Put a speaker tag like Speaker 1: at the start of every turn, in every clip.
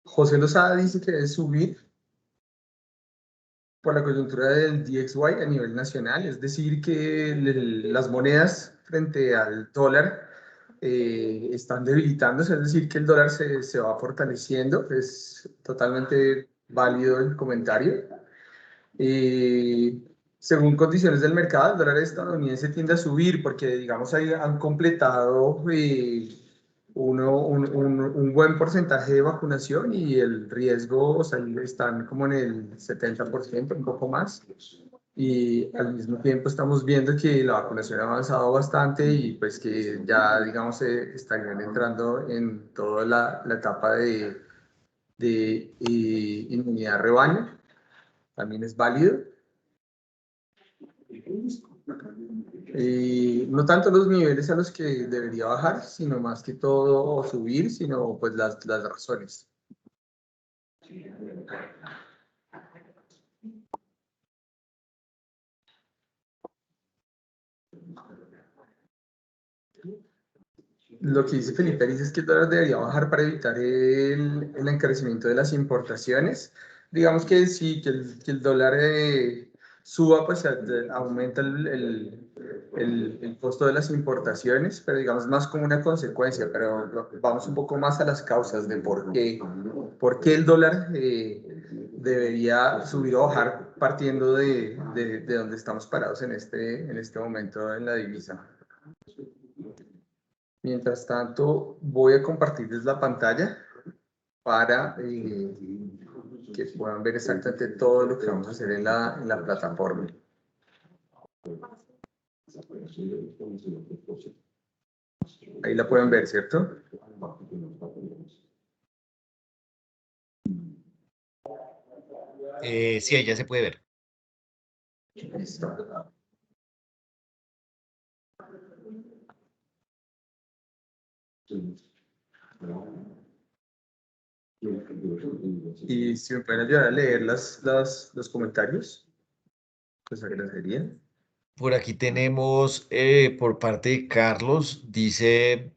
Speaker 1: José Lozada dice que debe subir por la coyuntura del DXY a nivel nacional, es decir, que las monedas frente al dólar están debilitándose, es decir, que el dólar se va fortaleciendo, es totalmente válido el comentario. Según condiciones del mercado, el dólar estadounidense tiende a subir porque, digamos, ahí han completado un buen porcentaje de vacunación y el riesgo, o sea, están como en el 70%, un poco más. Y al mismo tiempo estamos viendo que la vacunación ha avanzado bastante y pues que ya, digamos, estarían entrando en toda la etapa de inmunidad rebaño. También es válido. No tanto los niveles a los que debería bajar, sino más que todo subir, sino pues las razones. Lo que dice Felipe dice es que el dólar debería bajar para evitar el encarecimiento de las importaciones. Digamos que sí, que el dólar suba, pues aumenta el costo de las importaciones, pero digamos más como una consecuencia, pero vamos un poco más a las causas de por qué el dólar debería subir o bajar partiendo de donde estamos parados en este momento en la divisa. Mientras tanto, voy a compartirles la pantalla para que puedan ver exactamente todo lo que vamos a hacer en la plataforma. Ahí la pueden ver, ¿cierto?
Speaker 2: Sí, ahí ya se puede ver.
Speaker 1: Listo. Y si me pueden ayudar a leer los comentarios, pues agradecería.
Speaker 2: Por aquí tenemos por parte de Carlos, dice,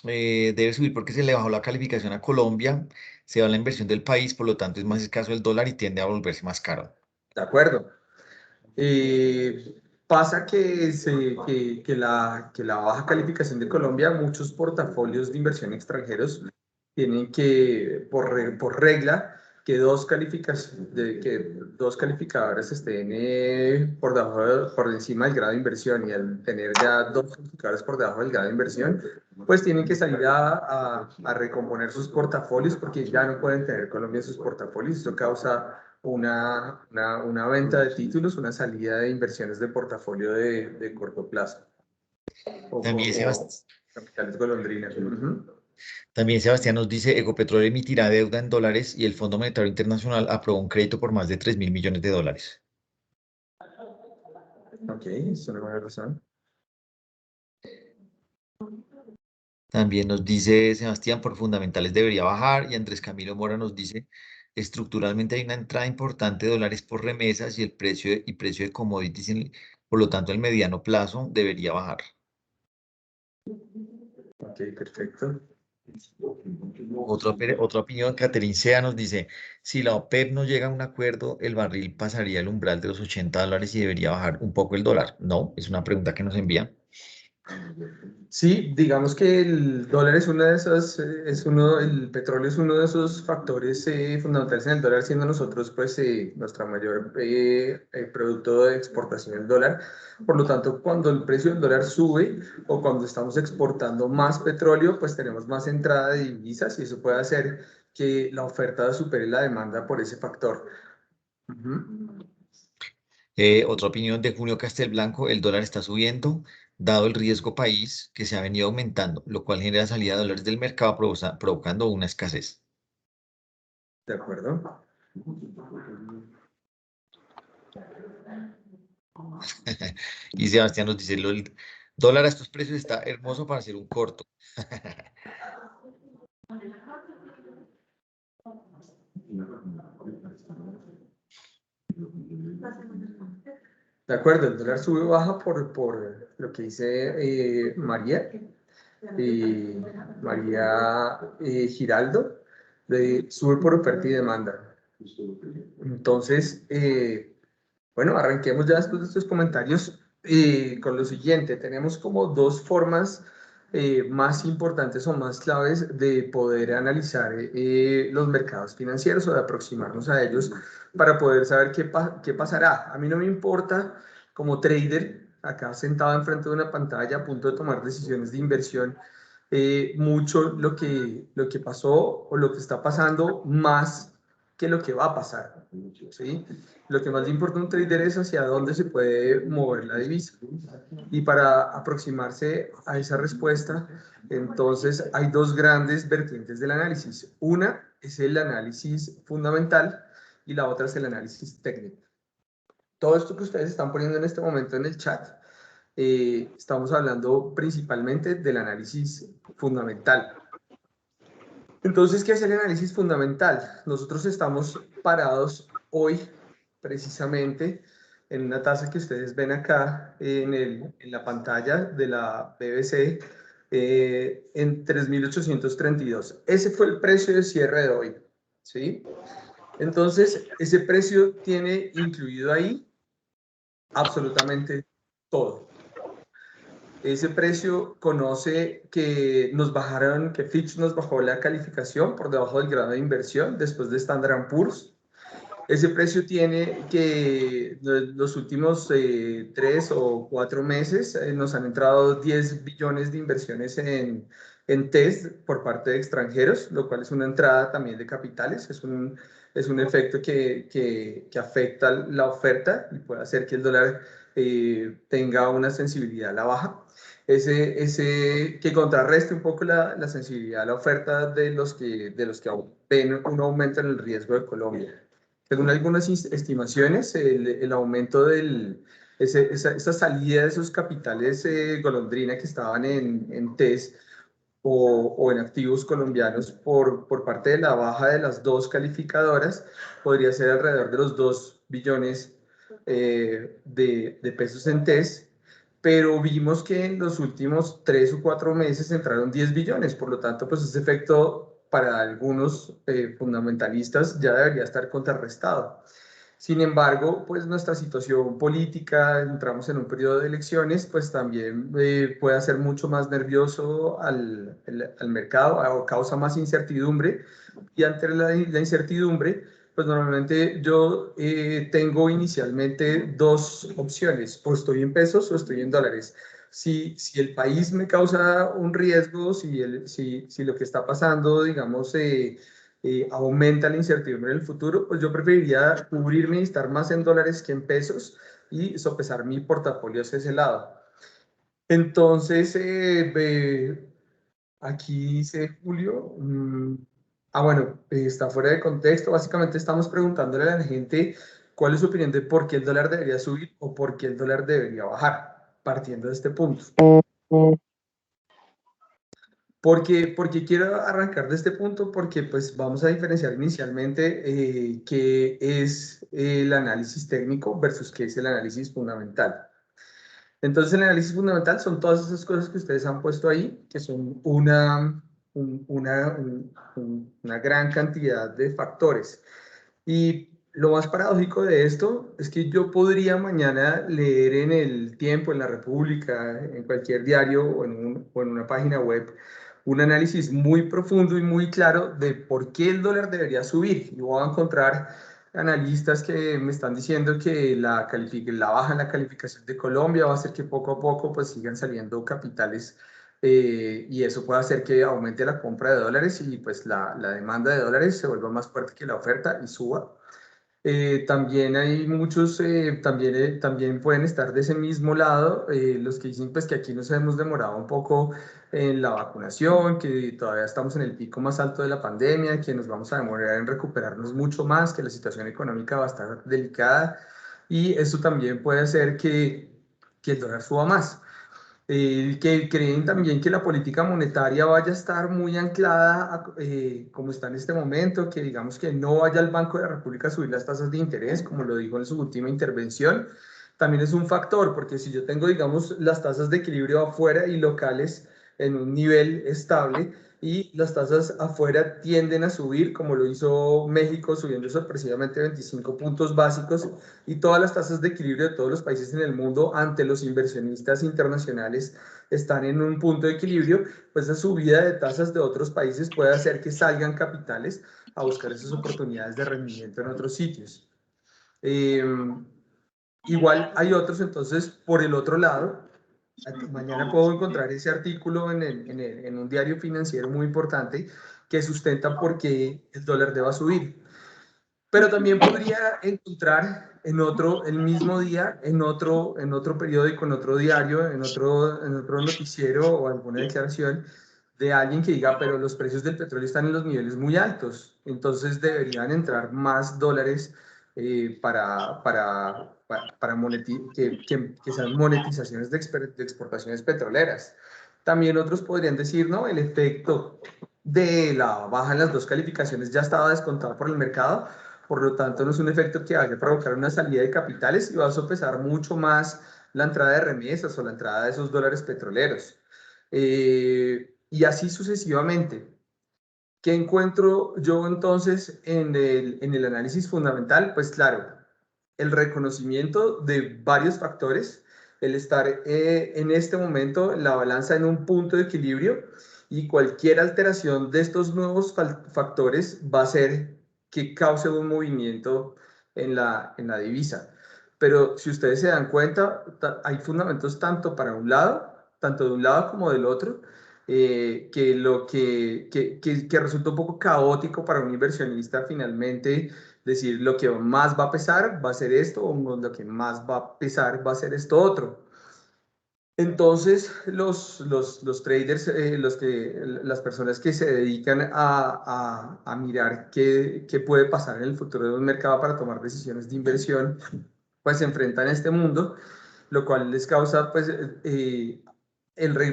Speaker 2: debe subir porque se le bajó la calificación a Colombia, se va la inversión del país, por lo tanto es más escaso el dólar y tiende a volverse más caro.
Speaker 1: De acuerdo. Pasa que la baja calificación de Colombia, muchos portafolios de inversión extranjeros tienen que, por regla, que que dos calificadores estén por encima del grado de inversión y al tener ya dos calificadores por debajo del grado de inversión, pues tienen que salir a recomponer sus portafolios porque ya no pueden tener Colombia en sus portafolios. Eso causa una venta de títulos, una salida de inversiones de portafolio de corto plazo
Speaker 2: También,
Speaker 1: o capitales golondrinas.
Speaker 2: también Sebastián nos dice, Ecopetrol emitirá deuda en dólares y el Fondo Monetario Internacional aprobó un crédito por más de 3.000 millones de dólares.
Speaker 1: Ok, eso es una buena razón.
Speaker 2: También nos dice Sebastián, por fundamentales debería bajar. Y Andrés Camilo Mora nos dice, estructuralmente hay una entrada importante de dólares por remesas y el precio de commodities, por lo tanto, el mediano plazo debería bajar.
Speaker 1: Ok, perfecto.
Speaker 2: Otra opinión, Catherine Sea nos dice, si la OPEP no llega a un acuerdo, el barril pasaría el umbral de los $80 y debería bajar un poco el dólar. No, es una pregunta que nos envía.
Speaker 1: Sí, digamos que el dólar es una de esas, el petróleo es uno de esos factores fundamentales en el dólar, siendo nosotros pues nuestra mayor producto de exportación el dólar. Por lo tanto, cuando el precio del dólar sube o cuando estamos exportando más petróleo, pues tenemos más entrada de divisas y eso puede hacer que la oferta supere la demanda por ese factor.
Speaker 2: Otra opinión de Julio Castelblanco, el dólar está subiendo, dado el riesgo país que se ha venido aumentando, lo cual genera salida de dólares del mercado, provocando una escasez.
Speaker 1: ¿De acuerdo?
Speaker 2: Y Sebastián nos dice, el dólar a estos precios está hermoso para hacer un corto.
Speaker 1: De acuerdo, el dólar sube o baja por lo que dice María. María Giraldo, sube por oferta y demanda. Entonces, bueno, arranquemos ya después de estos comentarios con lo siguiente. Tenemos como dos formas más importantes o más claves de poder analizar los mercados financieros o de aproximarnos a ellos para poder saber qué pasará. A mí no me importa como trader, acá sentado enfrente de una pantalla a punto de tomar decisiones de inversión, mucho lo que pasó o lo que está pasando más que lo que va a pasar, ¿sí? Lo que más le importa a un trader es hacia dónde se puede mover la divisa. Y para aproximarse a esa respuesta, entonces hay dos grandes vertientes del análisis. Una es el análisis fundamental y la otra es el análisis técnico. Todo esto que ustedes están poniendo en este momento en el chat, estamos hablando principalmente del análisis fundamental. Entonces, ¿qué es el análisis fundamental? Nosotros estamos parados hoy precisamente en una tasa que ustedes ven acá en la pantalla de la BBC en 3.832. Ese fue el precio de cierre de hoy, ¿sí? Entonces, ese precio tiene incluido ahí absolutamente todo. Ese precio conoce que nos bajaron, que Fitch nos bajó la calificación por debajo del grado de inversión después de Standard Poor's. Ese precio tiene que los últimos 3 o 4 meses nos han entrado 10 billones de inversiones en test por parte de extranjeros, lo cual es una entrada también de capitales, es un efecto que afecta la oferta y puede hacer que el dólar tenga una sensibilidad a la baja. Que contrarreste un poco la sensibilidad a la oferta de los que ven un aumento en el riesgo de Colombia. Según algunas estimaciones, el aumento esa salida de esos capitales golondrina que estaban en TES o en activos colombianos por parte de la baja de las dos calificadoras podría ser alrededor de los 2 billones de pesos en TES, pero vimos que en los últimos 3 o 4 meses entraron 10 billones, por lo tanto, pues ese efecto para algunos fundamentalistas ya debería estar contrarrestado. Sin embargo, pues nuestra situación política, entramos en un periodo de elecciones, pues también puede hacer mucho más nervioso al mercado o causa más incertidumbre. Y ante la incertidumbre, pues normalmente yo tengo inicialmente dos opciones, o estoy en pesos o estoy en dólares. Si el país me causa un riesgo, si lo que está pasando, digamos, aumenta la incertidumbre en el futuro, pues yo preferiría cubrirme y estar más en dólares que en pesos y sopesar mi portafolio hacia ese lado. Entonces, aquí dice Julio, bueno, está fuera de contexto. Básicamente estamos preguntándole a la gente cuál es su opinión de por qué el dólar debería subir o por qué el dólar debería bajar, partiendo de este punto. Porque quiero arrancar de este punto, porque pues vamos a diferenciar inicialmente qué es el análisis técnico versus qué es el análisis fundamental. Entonces el análisis fundamental son todas esas cosas que ustedes han puesto ahí, que son una gran cantidad de factores. Y lo más paradójico de esto es que yo podría mañana leer en El Tiempo, en La República, en cualquier diario o en una página web, un análisis muy profundo y muy claro de por qué el dólar debería subir. Y voy a encontrar analistas que me están diciendo que la baja en la calificación de Colombia va a hacer que poco a poco pues sigan saliendo capitales y eso puede hacer que aumente la compra de dólares y pues la demanda de dólares se vuelva más fuerte que la oferta y suba. También hay muchos, también pueden estar de ese mismo lado, los que dicen pues que aquí nos hemos demorado un poco en la vacunación, que todavía estamos en el pico más alto de la pandemia, que nos vamos a demorar en recuperarnos mucho más, que la situación económica va a estar delicada y eso también puede hacer que el dólar suba más. Que creen también que la política monetaria vaya a estar muy anclada como está en este momento, que digamos que no vaya el Banco de la República a subir las tasas de interés, como lo dijo en su última intervención, también es un factor, porque si yo tengo, digamos, las tasas de equilibrio afuera y locales en un nivel estable y las tasas afuera tienden a subir, como lo hizo México, subiendo sorpresivamente 25 puntos básicos, y todas las tasas de equilibrio de todos los países en el mundo ante los inversionistas internacionales están en un punto de equilibrio. Pues la subida de tasas de otros países puede hacer que salgan capitales a buscar esas oportunidades de rendimiento en otros sitios. Igual hay otros, entonces, por el otro lado, mañana puedo encontrar ese artículo en un diario financiero muy importante que sustenta por qué el dólar deba subir. Pero también podría encontrar el mismo día, en otro periódico, en otro diario, en otro noticiero o alguna declaración de alguien que diga, pero los precios del petróleo están en los niveles muy altos, entonces deberían entrar más dólares para que sean monetizaciones de exportaciones petroleras. También otros podrían decir, no, el efecto de la baja en las dos calificaciones ya estaba descontado por el mercado, por lo tanto no es un efecto que vaya a provocar una salida de capitales y va a sopesar mucho más la entrada de remesas o la entrada de esos dólares petroleros. Y así sucesivamente. ¿Qué encuentro yo entonces en el análisis fundamental? Pues claro, el reconocimiento de varios factores, el estar en este momento la balanza en un punto de equilibrio, y cualquier alteración de estos nuevos factores va a hacer que cause un movimiento en la divisa. Pero si ustedes se dan cuenta, hay fundamentos tanto de un lado como del otro, que resulta un poco caótico para un inversionista finalmente decir lo que más va a pesar va a ser esto, o lo que más va a pesar va a ser esto otro. Entonces, los traders, las personas que se dedican a mirar qué puede pasar en el futuro de un mercado para tomar decisiones de inversión, pues se enfrentan a este mundo, lo cual les causa, pues,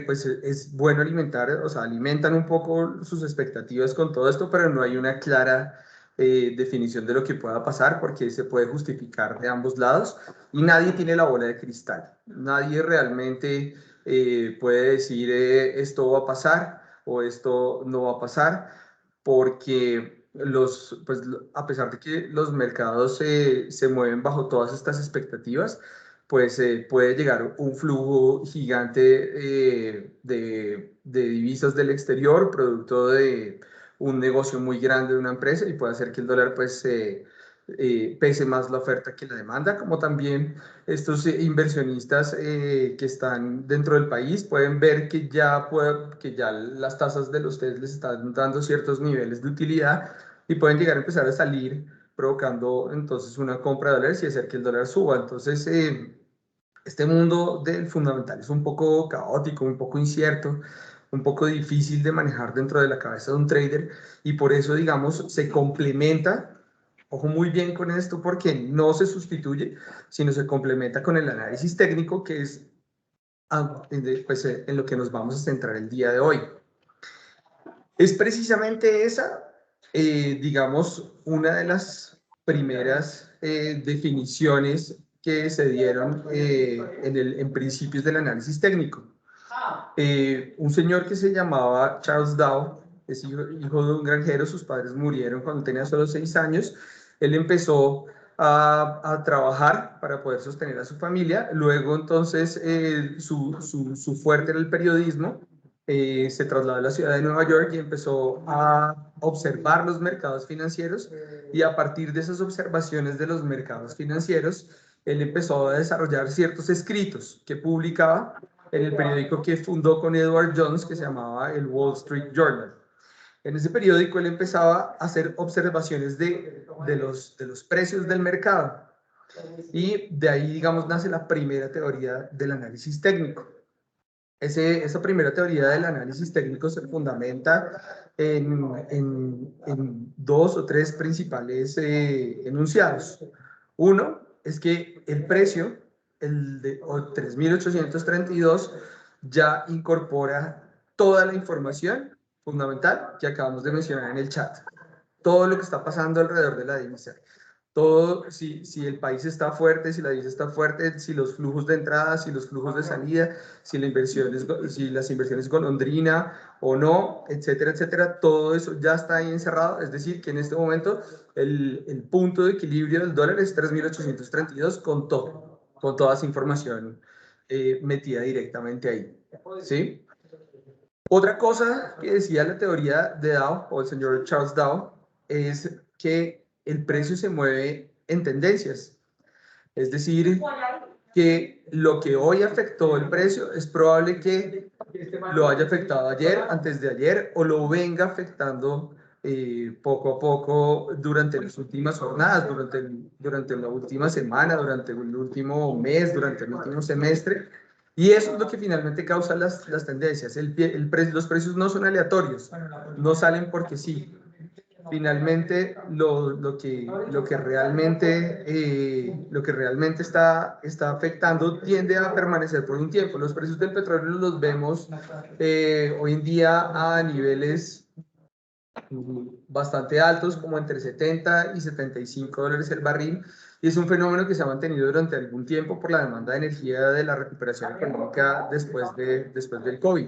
Speaker 1: pues es bueno alimentar, o sea, alimentan un poco sus expectativas con todo esto, pero no hay una clara definición de lo que pueda pasar, porque se puede justificar de ambos lados y nadie tiene la bola de cristal. Nadie realmente puede decir esto va a pasar o esto no va a pasar, porque pues, a pesar de que los mercados se mueven bajo todas estas expectativas, pues puede llegar un flujo gigante de divisas del exterior, producto de un negocio muy grande de una empresa, y puede hacer que el dólar pues pese más la oferta que la demanda, como también estos inversionistas que están dentro del país pueden ver que ya las tasas de los TES les están dando ciertos niveles de utilidad y pueden llegar a empezar a salir, provocando entonces una compra de dólares y hacer que el dólar suba. Entonces, este mundo del fundamental es un poco caótico, un poco incierto, un poco difícil de manejar dentro de la cabeza de un trader, y por eso, digamos, se complementa, ojo muy bien con esto, porque no se sustituye, sino se complementa con el análisis técnico, que es pues, en lo que nos vamos a centrar el día de hoy. Es precisamente esa, digamos, una de las primeras definiciones que se dieron en principios del análisis técnico. Un señor que se llamaba Charles Dow, es hijo de un granjero, sus padres murieron cuando tenía solo 6 años. Él empezó a trabajar para poder sostener a su familia. Luego, entonces, su fuerte era el periodismo. Se trasladó a la ciudad de Nueva York y empezó a observar los mercados financieros, y a partir de esas observaciones de los mercados financieros, él empezó a desarrollar ciertos escritos que publicaba en el periódico que fundó con Edward Jones, que se llamaba el Wall Street Journal. En ese periódico él empezaba a hacer observaciones de los precios del mercado, y de ahí, digamos, nace la primera teoría del análisis técnico. Esa primera teoría del análisis técnico se fundamenta en 2 o 3 principales enunciados. Uno es que el precio, el de 3.832, ya incorpora toda la información fundamental que acabamos de mencionar en el chat. Todo lo que está pasando alrededor de la divisa. Todo, si el país está fuerte, si la divisa está fuerte, si los flujos de entrada, si los flujos de salida, si la inversión es, si las inversiones golondrina o no, etcétera, etcétera, todo eso ya está ahí encerrado. Es decir, que en este momento el punto de equilibrio del dólar es 3.832 con todo, con toda esa información metida directamente ahí. ¿Sí? Otra cosa que decía la teoría de Dow, o el señor Charles Dow, es que el precio se mueve en tendencias. Es decir, que lo que hoy afectó el precio es probable que lo haya afectado ayer, antes de ayer, o lo venga afectando poco a poco durante las últimas jornadas, durante la última semana, durante el último mes, durante el último semestre. Y eso es lo que finalmente causa las tendencias. Los precios no son aleatorios, no salen porque sí. Finalmente, lo que realmente está afectando tiende a permanecer por un tiempo. Los precios del petróleo los vemos hoy en día a niveles bastante altos, como entre 70 y 75 dólares el barril, y es un fenómeno que se ha mantenido durante algún tiempo por la demanda de energía de la recuperación económica después del COVID.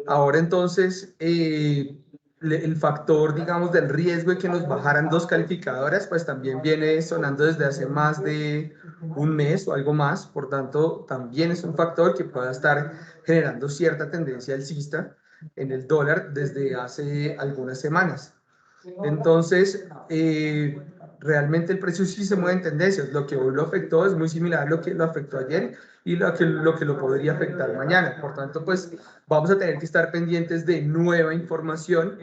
Speaker 1: Ahora entonces, el factor, digamos, del riesgo de que nos bajaran dos calificadoras, pues también viene sonando desde hace más de un mes o algo más, por tanto, también es un factor que pueda estar generando cierta tendencia alcista en el dólar desde hace algunas semanas. Entonces, realmente el precio sí se mueve en tendencias. Lo que hoy lo afectó es muy similar a lo que lo afectó ayer y lo que lo podría afectar mañana. Por tanto, pues vamos a tener que estar pendientes de nueva información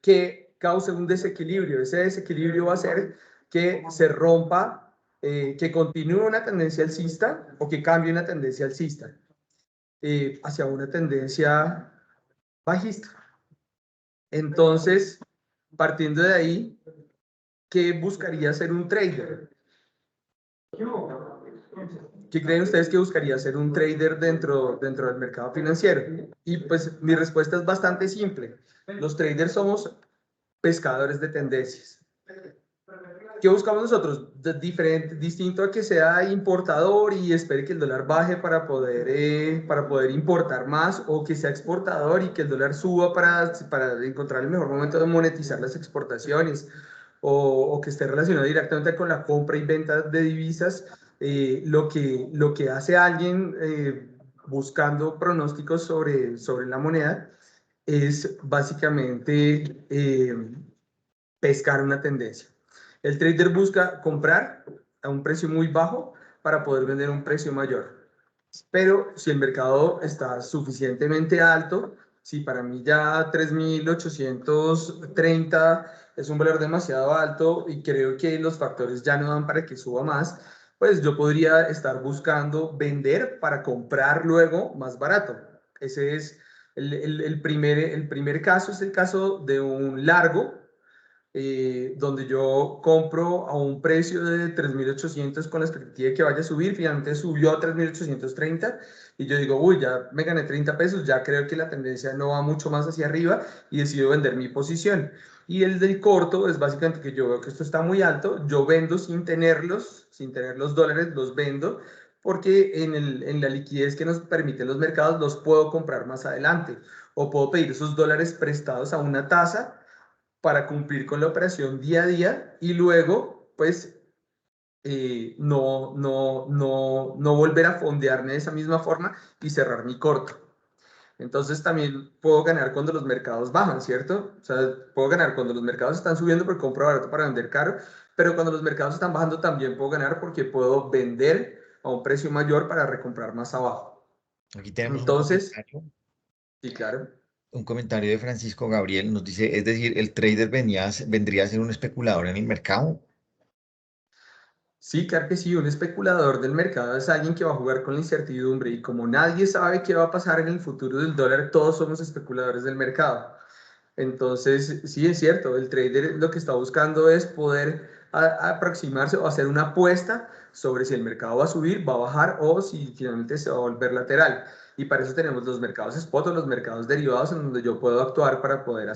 Speaker 1: que cause un desequilibrio. Ese desequilibrio va a ser que se rompa, que continúe una tendencia alcista o que cambie una tendencia alcista hacia una tendencia bajista. Entonces, partiendo de ahí, ¿qué buscaría hacer un trader? ¿Qué creen ustedes que buscaría hacer un trader dentro del mercado financiero? Y pues mi respuesta es bastante simple. Los traders somos pescadores de tendencias. ¿Qué buscamos nosotros? Distinto a que sea importador y espere que el dólar baje para poder importar más, o que sea exportador y que el dólar suba para encontrar el mejor momento de monetizar las exportaciones, o que esté relacionado directamente con la compra y venta de divisas. Lo que hace alguien buscando pronósticos sobre la moneda es básicamente pescar una tendencia. El trader busca comprar a un precio muy bajo para poder vender a un precio mayor. Pero si el mercado está suficientemente alto, si para mí ya 3.830 es un valor demasiado alto y creo que los factores ya no dan para que suba más, pues yo podría estar buscando vender para comprar luego más barato. Ese es el primer caso, es el caso de un largo, donde yo compro a un precio de 3.800 con la expectativa de que vaya a subir. Finalmente subió a 3.830 y yo digo, uy, ya me gané 30 pesos, ya creo que la tendencia no va mucho más hacia arriba y decido vender mi posición. Y el del corto es básicamente que yo veo que esto está muy alto, yo vendo sin tener los dólares, los vendo porque en la liquidez que nos permiten los mercados los puedo comprar más adelante, o puedo pedir esos dólares prestados a una tasa para cumplir con la operación día a día y luego, pues, no volver a fondearme de esa misma forma y cerrar mi corto. Entonces también puedo ganar cuando los mercados bajan, ¿cierto? O sea, puedo ganar cuando los mercados están subiendo porque compro barato para vender caro, pero cuando los mercados están bajando también puedo ganar porque puedo vender a un precio mayor para recomprar más abajo.
Speaker 2: Aquí tenemos
Speaker 1: Entonces, sí, claro.
Speaker 2: un comentario de Francisco Gabriel. Nos dice, es decir, el trader vendría a ser un especulador en el mercado.
Speaker 1: Sí, claro que sí, un especulador del mercado es alguien que va a jugar con la incertidumbre, y como nadie sabe qué va a pasar en el futuro del dólar, todos somos especuladores del mercado. Entonces, sí es cierto, el trader lo que está buscando es poder aproximarse o hacer una apuesta sobre si el mercado va a subir, va a bajar, o si finalmente se va a volver lateral. Y para eso tenemos los mercados spot o los mercados derivados, en donde yo puedo actuar para poder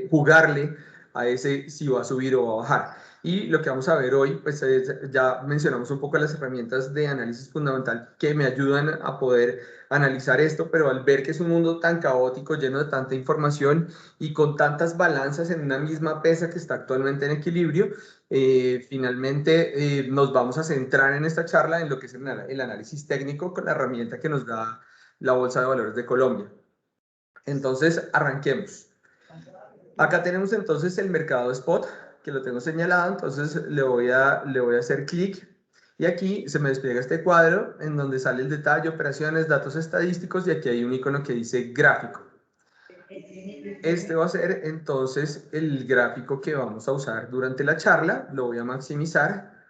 Speaker 1: jugarle a ese si va a subir o va a bajar. Y lo que vamos a ver hoy, pues ya mencionamos un poco las herramientas de análisis fundamental que me ayudan a poder analizar esto, pero al ver que es un mundo tan caótico, lleno de tanta información y con tantas balanzas en una misma pesa que está actualmente en equilibrio, finalmente nos vamos a centrar en esta charla en lo que es el análisis técnico con la herramienta que nos da la Bolsa de Valores de Colombia. Entonces, arranquemos. Acá tenemos entonces el mercado spot, que lo tengo señalado, entonces le voy a hacer clic y aquí se me despliega este cuadro en donde sale el detalle, operaciones, datos estadísticos y aquí hay un icono que dice gráfico. Este va a ser entonces el gráfico que vamos a usar durante la charla, lo voy a maximizar.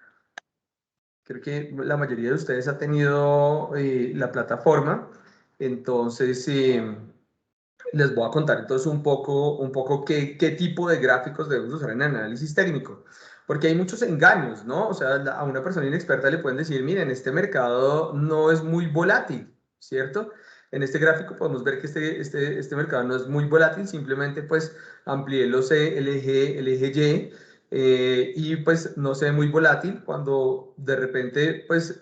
Speaker 1: Creo que la mayoría de ustedes ha tenido la plataforma, entonces les voy a contar entonces un poco qué tipo de gráficos debemos usar en análisis técnico, porque hay muchos engaños, ¿no? O sea, a una persona inexperta le pueden decir, miren, este mercado no es muy volátil, ¿cierto? En este gráfico podemos ver que este mercado no es muy volátil, simplemente pues amplié el eje Y, y pues no se ve muy volátil. Cuando de repente pues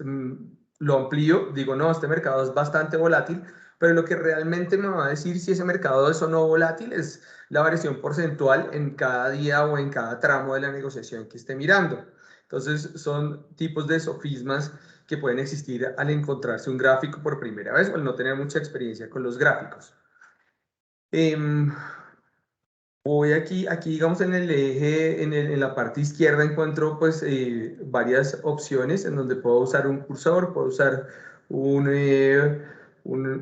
Speaker 1: lo amplío, digo, no, este mercado es bastante volátil, pero lo que realmente me va a decir si ese mercado es o no volátil es la variación porcentual en cada día o en cada tramo de la negociación que esté mirando. Entonces son tipos de sofismas que pueden existir al encontrarse un gráfico por primera vez o al no tener mucha experiencia con los gráficos. Voy aquí digamos en el eje, en la parte izquierda encuentro pues varias opciones en donde puedo usar un cursor, puedo usar un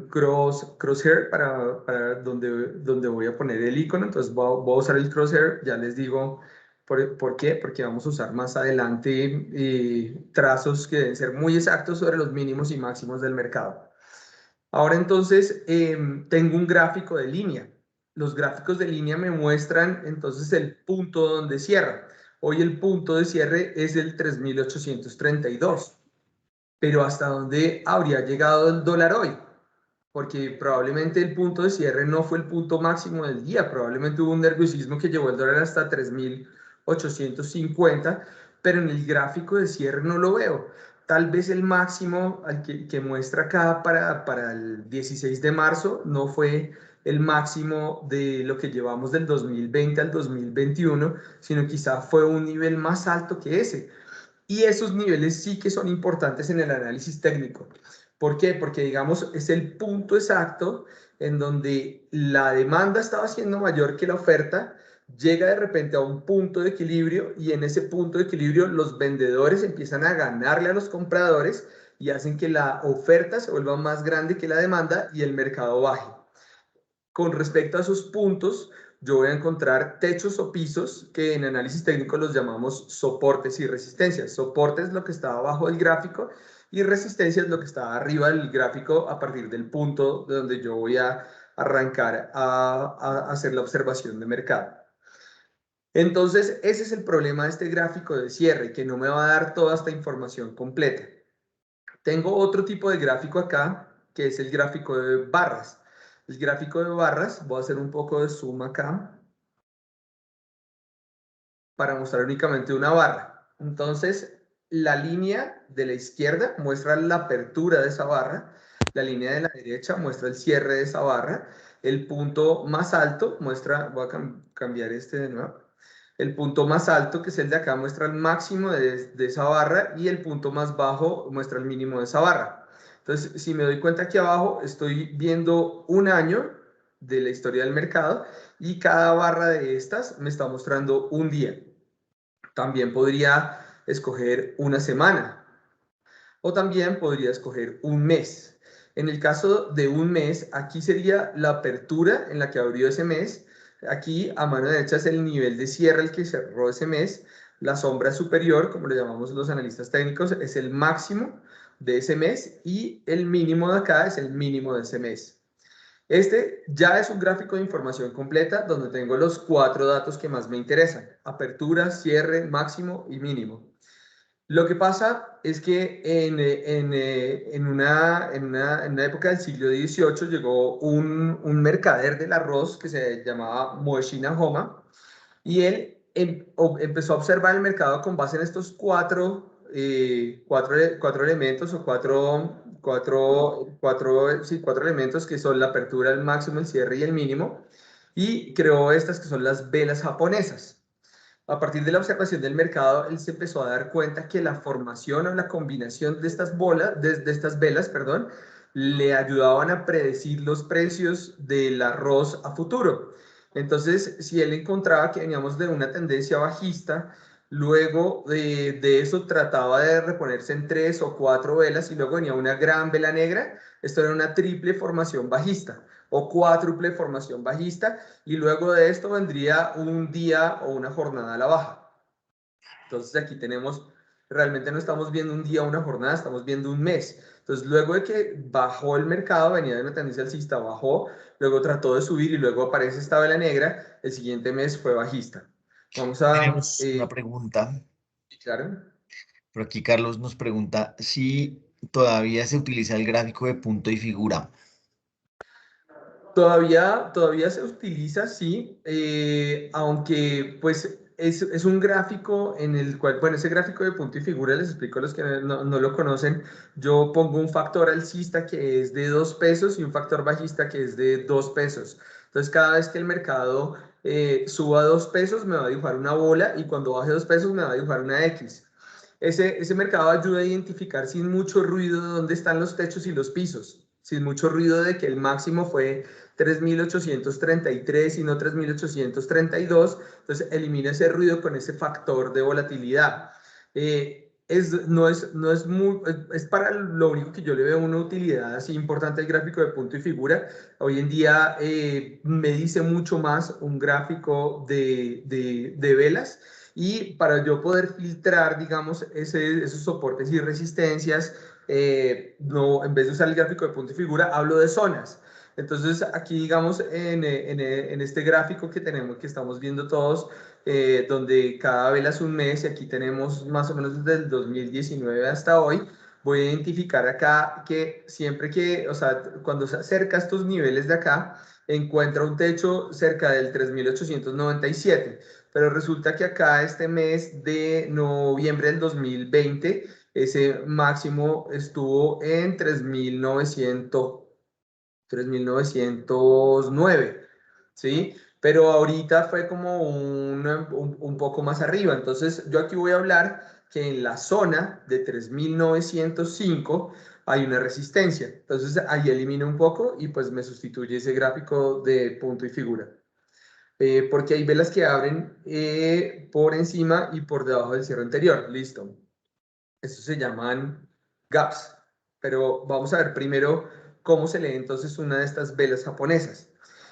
Speaker 1: crosshair para donde voy a poner el icono. Entonces voy a usar el crosshair, ya les digo por qué, porque vamos a usar más adelante trazos que deben ser muy exactos sobre los mínimos y máximos del mercado. Ahora entonces tengo un gráfico de línea. Los gráficos de línea me muestran entonces el punto donde cierra. Hoy el punto de cierre es el 3.832. Pero ¿hasta dónde habría llegado el dólar hoy? Porque probablemente el punto de cierre no fue el punto máximo del día. Probablemente hubo un nerviosismo que llevó el dólar hasta 3.850, pero en el gráfico de cierre no lo veo. Tal vez el máximo que muestra acá para el 16 de marzo no fue el máximo de lo que llevamos del 2020 al 2021, sino quizá fue un nivel más alto que ese. Y esos niveles sí que son importantes en el análisis técnico. ¿Por qué? Porque, digamos, es el punto exacto en donde la demanda estaba siendo mayor que la oferta, llega de repente a un punto de equilibrio y en ese punto de equilibrio los vendedores empiezan a ganarle a los compradores y hacen que la oferta se vuelva más grande que la demanda y el mercado baje. Con respecto a esos puntos, yo voy a encontrar techos o pisos que en análisis técnico los llamamos soportes y resistencias. Soporte es lo que está abajo del gráfico y resistencia es lo que está arriba del gráfico a partir del punto de donde yo voy a arrancar a hacer la observación de mercado. Entonces, ese es el problema de este gráfico de cierre, que no me va a dar toda esta información completa. Tengo otro tipo de gráfico acá, que es el gráfico de barras. El gráfico de barras, voy a hacer un poco de zoom acá para mostrar únicamente una barra. Entonces, la línea de la izquierda muestra la apertura de esa barra, la línea de la derecha muestra el cierre de esa barra, el punto más alto muestra, voy a cambiar este de nuevo, el punto más alto, que es el de acá, muestra el máximo de esa barra y el punto más bajo muestra el mínimo de esa barra. Entonces, si me doy cuenta aquí abajo, estoy viendo un año de la historia del mercado y cada barra de estas me está mostrando un día. También podría escoger una semana o también podría escoger un mes. En el caso de un mes, aquí sería la apertura en la que abrió ese mes. Aquí a mano derecha es el nivel de cierre el que cerró ese mes. La sombra superior, como le llamamos los analistas técnicos, es el máximo de ese mes y el mínimo de acá es el mínimo de ese mes. Este ya es un gráfico de información completa donde tengo los 4 datos que más me interesan: apertura, cierre, máximo y mínimo. Lo que pasa es que en una época del siglo XVIII llegó un mercader del arroz que se llamaba Moeshina Homa Y él empezó a observar el mercado con base en estos cuatro elementos o cuatro elementos que son la apertura, el máximo, el cierre y el mínimo, y creó estas que son las velas japonesas. A partir de la observación del mercado, él se empezó a dar cuenta que la formación o la combinación de estas de estas velas, perdón, le ayudaban a predecir los precios del arroz a futuro. Entonces, si él encontraba que veníamos de una tendencia bajista, luego de eso trataba de reponerse en 3 o 4 velas y luego venía una gran vela negra. Esto era una triple formación bajista o cuádruple formación bajista, y luego de esto vendría un día o una jornada a la baja. Entonces aquí tenemos, realmente no estamos viendo un día o una jornada, estamos viendo un mes. Entonces luego de que bajó el mercado, venía de una tendencia alcista, bajó, luego trató de subir y luego aparece esta vela negra, el siguiente mes fue bajista. Vamos a,
Speaker 2: Tenemos una pregunta.
Speaker 1: claro.
Speaker 2: Por aquí Carlos nos pregunta si todavía se utiliza el gráfico de punto y figura.
Speaker 1: Todavía se utiliza, sí, aunque pues es un gráfico en el cual, bueno, ese gráfico de punto y figura, les explico a los que no lo conocen, yo pongo un factor alcista que es de 2 pesos y un factor bajista que es de 2 pesos. Entonces, cada vez que el mercado suba 2 pesos, me va a dibujar una bola, y cuando baje 2 pesos, me va a dibujar una X. Ese mercado ayuda a identificar sin mucho ruido dónde están los techos y los pisos, sin mucho ruido de que el máximo fue 3.833 y no 3.832. Entonces elimina ese ruido con ese factor de volatilidad. Es para lo único que yo le veo una utilidad así importante al gráfico de punto y figura. Hoy en día me dice mucho más un gráfico de velas, y para yo poder filtrar, digamos, esos soportes y resistencias, no, en vez de usar el gráfico de punto y figura, hablo de zonas. Entonces, aquí, digamos, en este gráfico que tenemos, que estamos viendo todos, donde cada vela es un mes, y aquí tenemos más o menos desde el 2019 hasta hoy, voy a identificar acá que siempre que, o sea, cuando se acerca a estos niveles de acá, encuentra un techo cerca del 3.897, pero resulta que acá este mes de noviembre del 2020, ese máximo estuvo en 3.909, ¿sí? Pero ahorita fue como un poco más arriba. Entonces, yo aquí voy a hablar que en la zona de 3.905 hay una resistencia. Entonces, ahí elimino un poco y pues me sustituye ese gráfico de punto y figura. Porque hay velas que abren por encima y por debajo del cierre anterior. Listo. Estos se llaman gaps. Pero vamos a ver primero cómo se lee entonces una de estas velas japonesas.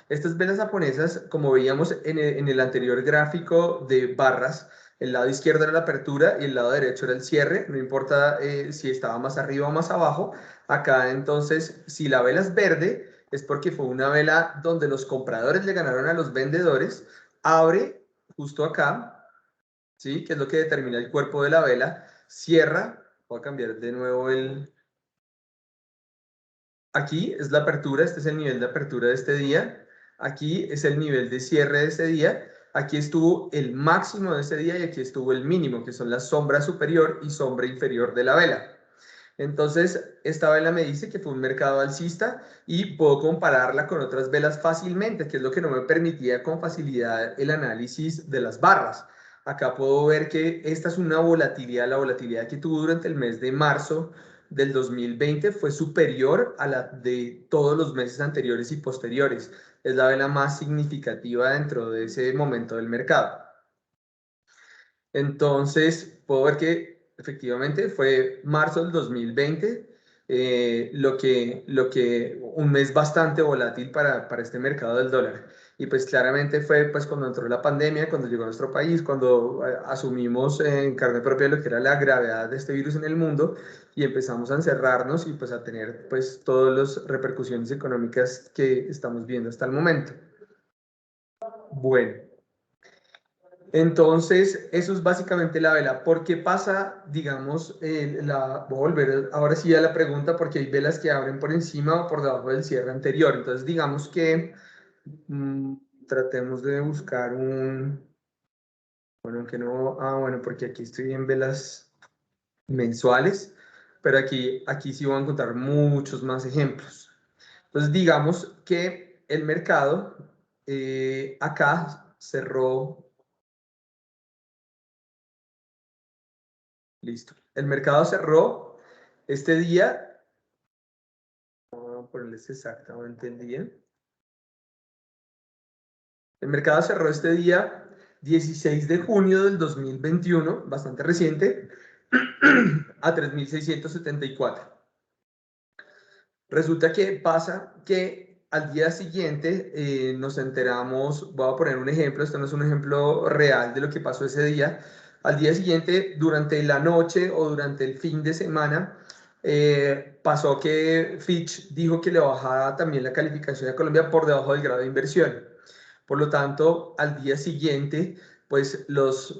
Speaker 1: Estas velas japonesas, como veíamos en el anterior gráfico de barras, el lado izquierdo era la apertura y el lado derecho era el cierre, no importa si estaba más arriba o más abajo. Acá entonces, si la vela es verde, es porque fue una vela donde los compradores le ganaron a los vendedores, abre justo acá, ¿sí? Que es lo que determina el cuerpo de la vela, cierra, voy a cambiar de nuevo aquí es la apertura, este es el nivel de apertura de este día, aquí es el nivel de cierre de este día, aquí estuvo el máximo de ese día y aquí estuvo el mínimo, que son la sombra superior y sombra inferior de la vela. Entonces, esta vela me dice que fue un mercado alcista y puedo compararla con otras velas fácilmente, que es lo que no me permitía con facilidad el análisis de las barras. Acá puedo ver que esta es una volatilidad, la volatilidad que tuvo durante el mes de marzo del 2020 fue superior a la de todos los meses anteriores y posteriores. Es la vela más significativa dentro de ese momento del mercado. Entonces, puedo ver que efectivamente fue marzo del 2020, un mes bastante volátil para este mercado del dólar. Y pues claramente fue pues cuando entró la pandemia, cuando llegó a nuestro país, cuando asumimos en carne propia lo que era la gravedad de este virus en el mundo, y empezamos a encerrarnos y pues a tener pues todas las repercusiones económicas que estamos viendo hasta el momento. Bueno. Entonces, eso es básicamente la vela. ¿Por qué pasa, digamos, voy a volver ahora sí a la pregunta, porque hay velas que abren por encima o por debajo del cierre anterior? Entonces, digamos que tratemos de buscar Bueno, aunque no, bueno, porque aquí estoy en velas mensuales, pero aquí sí voy a encontrar muchos más ejemplos. Entonces, digamos que el mercado acá cerró, listo. El mercado cerró este día, vamos a ponerles exactamente el día. El mercado cerró este día 16 de junio del 2021, bastante reciente, a 3.674. Resulta que pasa que al día siguiente nos enteramos, voy a poner un ejemplo, esto no es un ejemplo real de lo que pasó ese día, al día siguiente, durante la noche o durante el fin de semana, pasó que Fitch dijo que le bajaba también la calificación a Colombia por debajo del grado de inversión. Por lo tanto, al día siguiente, pues los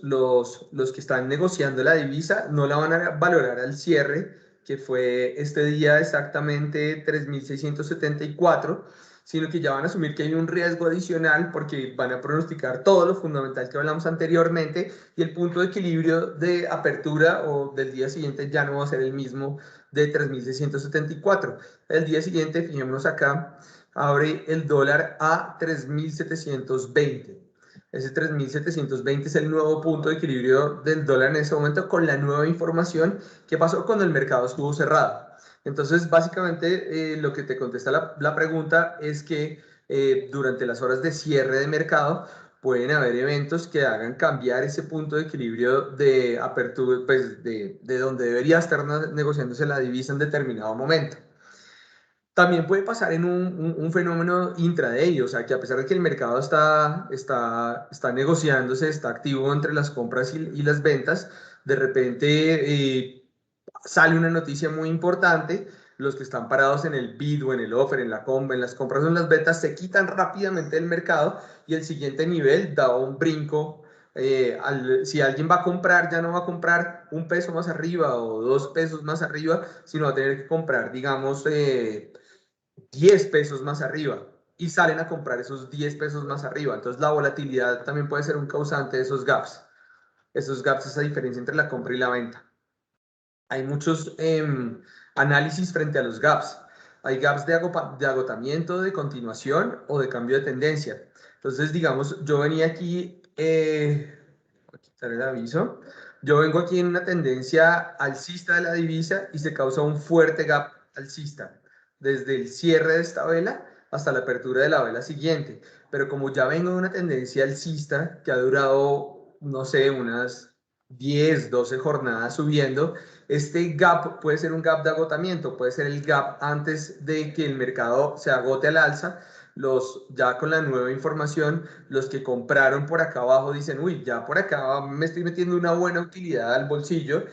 Speaker 1: que están negociando la divisa no la van a valorar al cierre, que fue este día exactamente 3.674, sino que ya van a asumir que hay un riesgo adicional porque van a pronosticar todo lo fundamental que hablamos anteriormente y el punto de equilibrio de apertura o del día siguiente ya no va a ser el mismo de 3.674. El día siguiente, fijémonos acá, abre el dólar a 3.720. Ese 3.720 es el nuevo punto de equilibrio del dólar en ese momento con la nueva información que pasó cuando el mercado estuvo cerrado. Entonces, básicamente, lo que te contesta la pregunta es que durante las horas de cierre de mercado pueden haber eventos que hagan cambiar ese punto de equilibrio de apertura, pues de donde debería estar negociándose la divisa en determinado momento. También puede pasar en un fenómeno intraday, o sea, que a pesar de que el mercado está negociándose, está activo entre las compras y las ventas, de repente sale una noticia muy importante, los que están parados en el bid o en el offer, en la compra, en las compras o en las ventas, se quitan rápidamente del mercado y el siguiente nivel da un brinco. Si alguien va a comprar, ya no va a comprar un peso más arriba o 2 pesos más arriba, sino va a tener que comprar, digamos, 10 pesos más arriba y salen a comprar esos 10 pesos más arriba. Entonces la volatilidad también puede ser un causante de esos gaps. Esos gaps, esa diferencia entre la compra y la venta. Hay muchos análisis frente a los gaps. Hay gaps de agotamiento, de continuación o de cambio de tendencia. Entonces, digamos, yo venía aquí, voy a quitar el aviso, yo vengo aquí en una tendencia alcista de la divisa y se causa un fuerte gap alcista, desde el cierre de esta vela hasta la apertura de la vela siguiente. Pero como ya vengo de una tendencia alcista que ha durado, no sé, unas 10, 12 jornadas subiendo, este gap puede ser un gap de agotamiento, puede ser el gap antes de que el mercado se agote al alza. Ya con la nueva información, los que compraron por acá abajo dicen, uy, ya por acá me estoy metiendo una buena utilidad al bolsillo,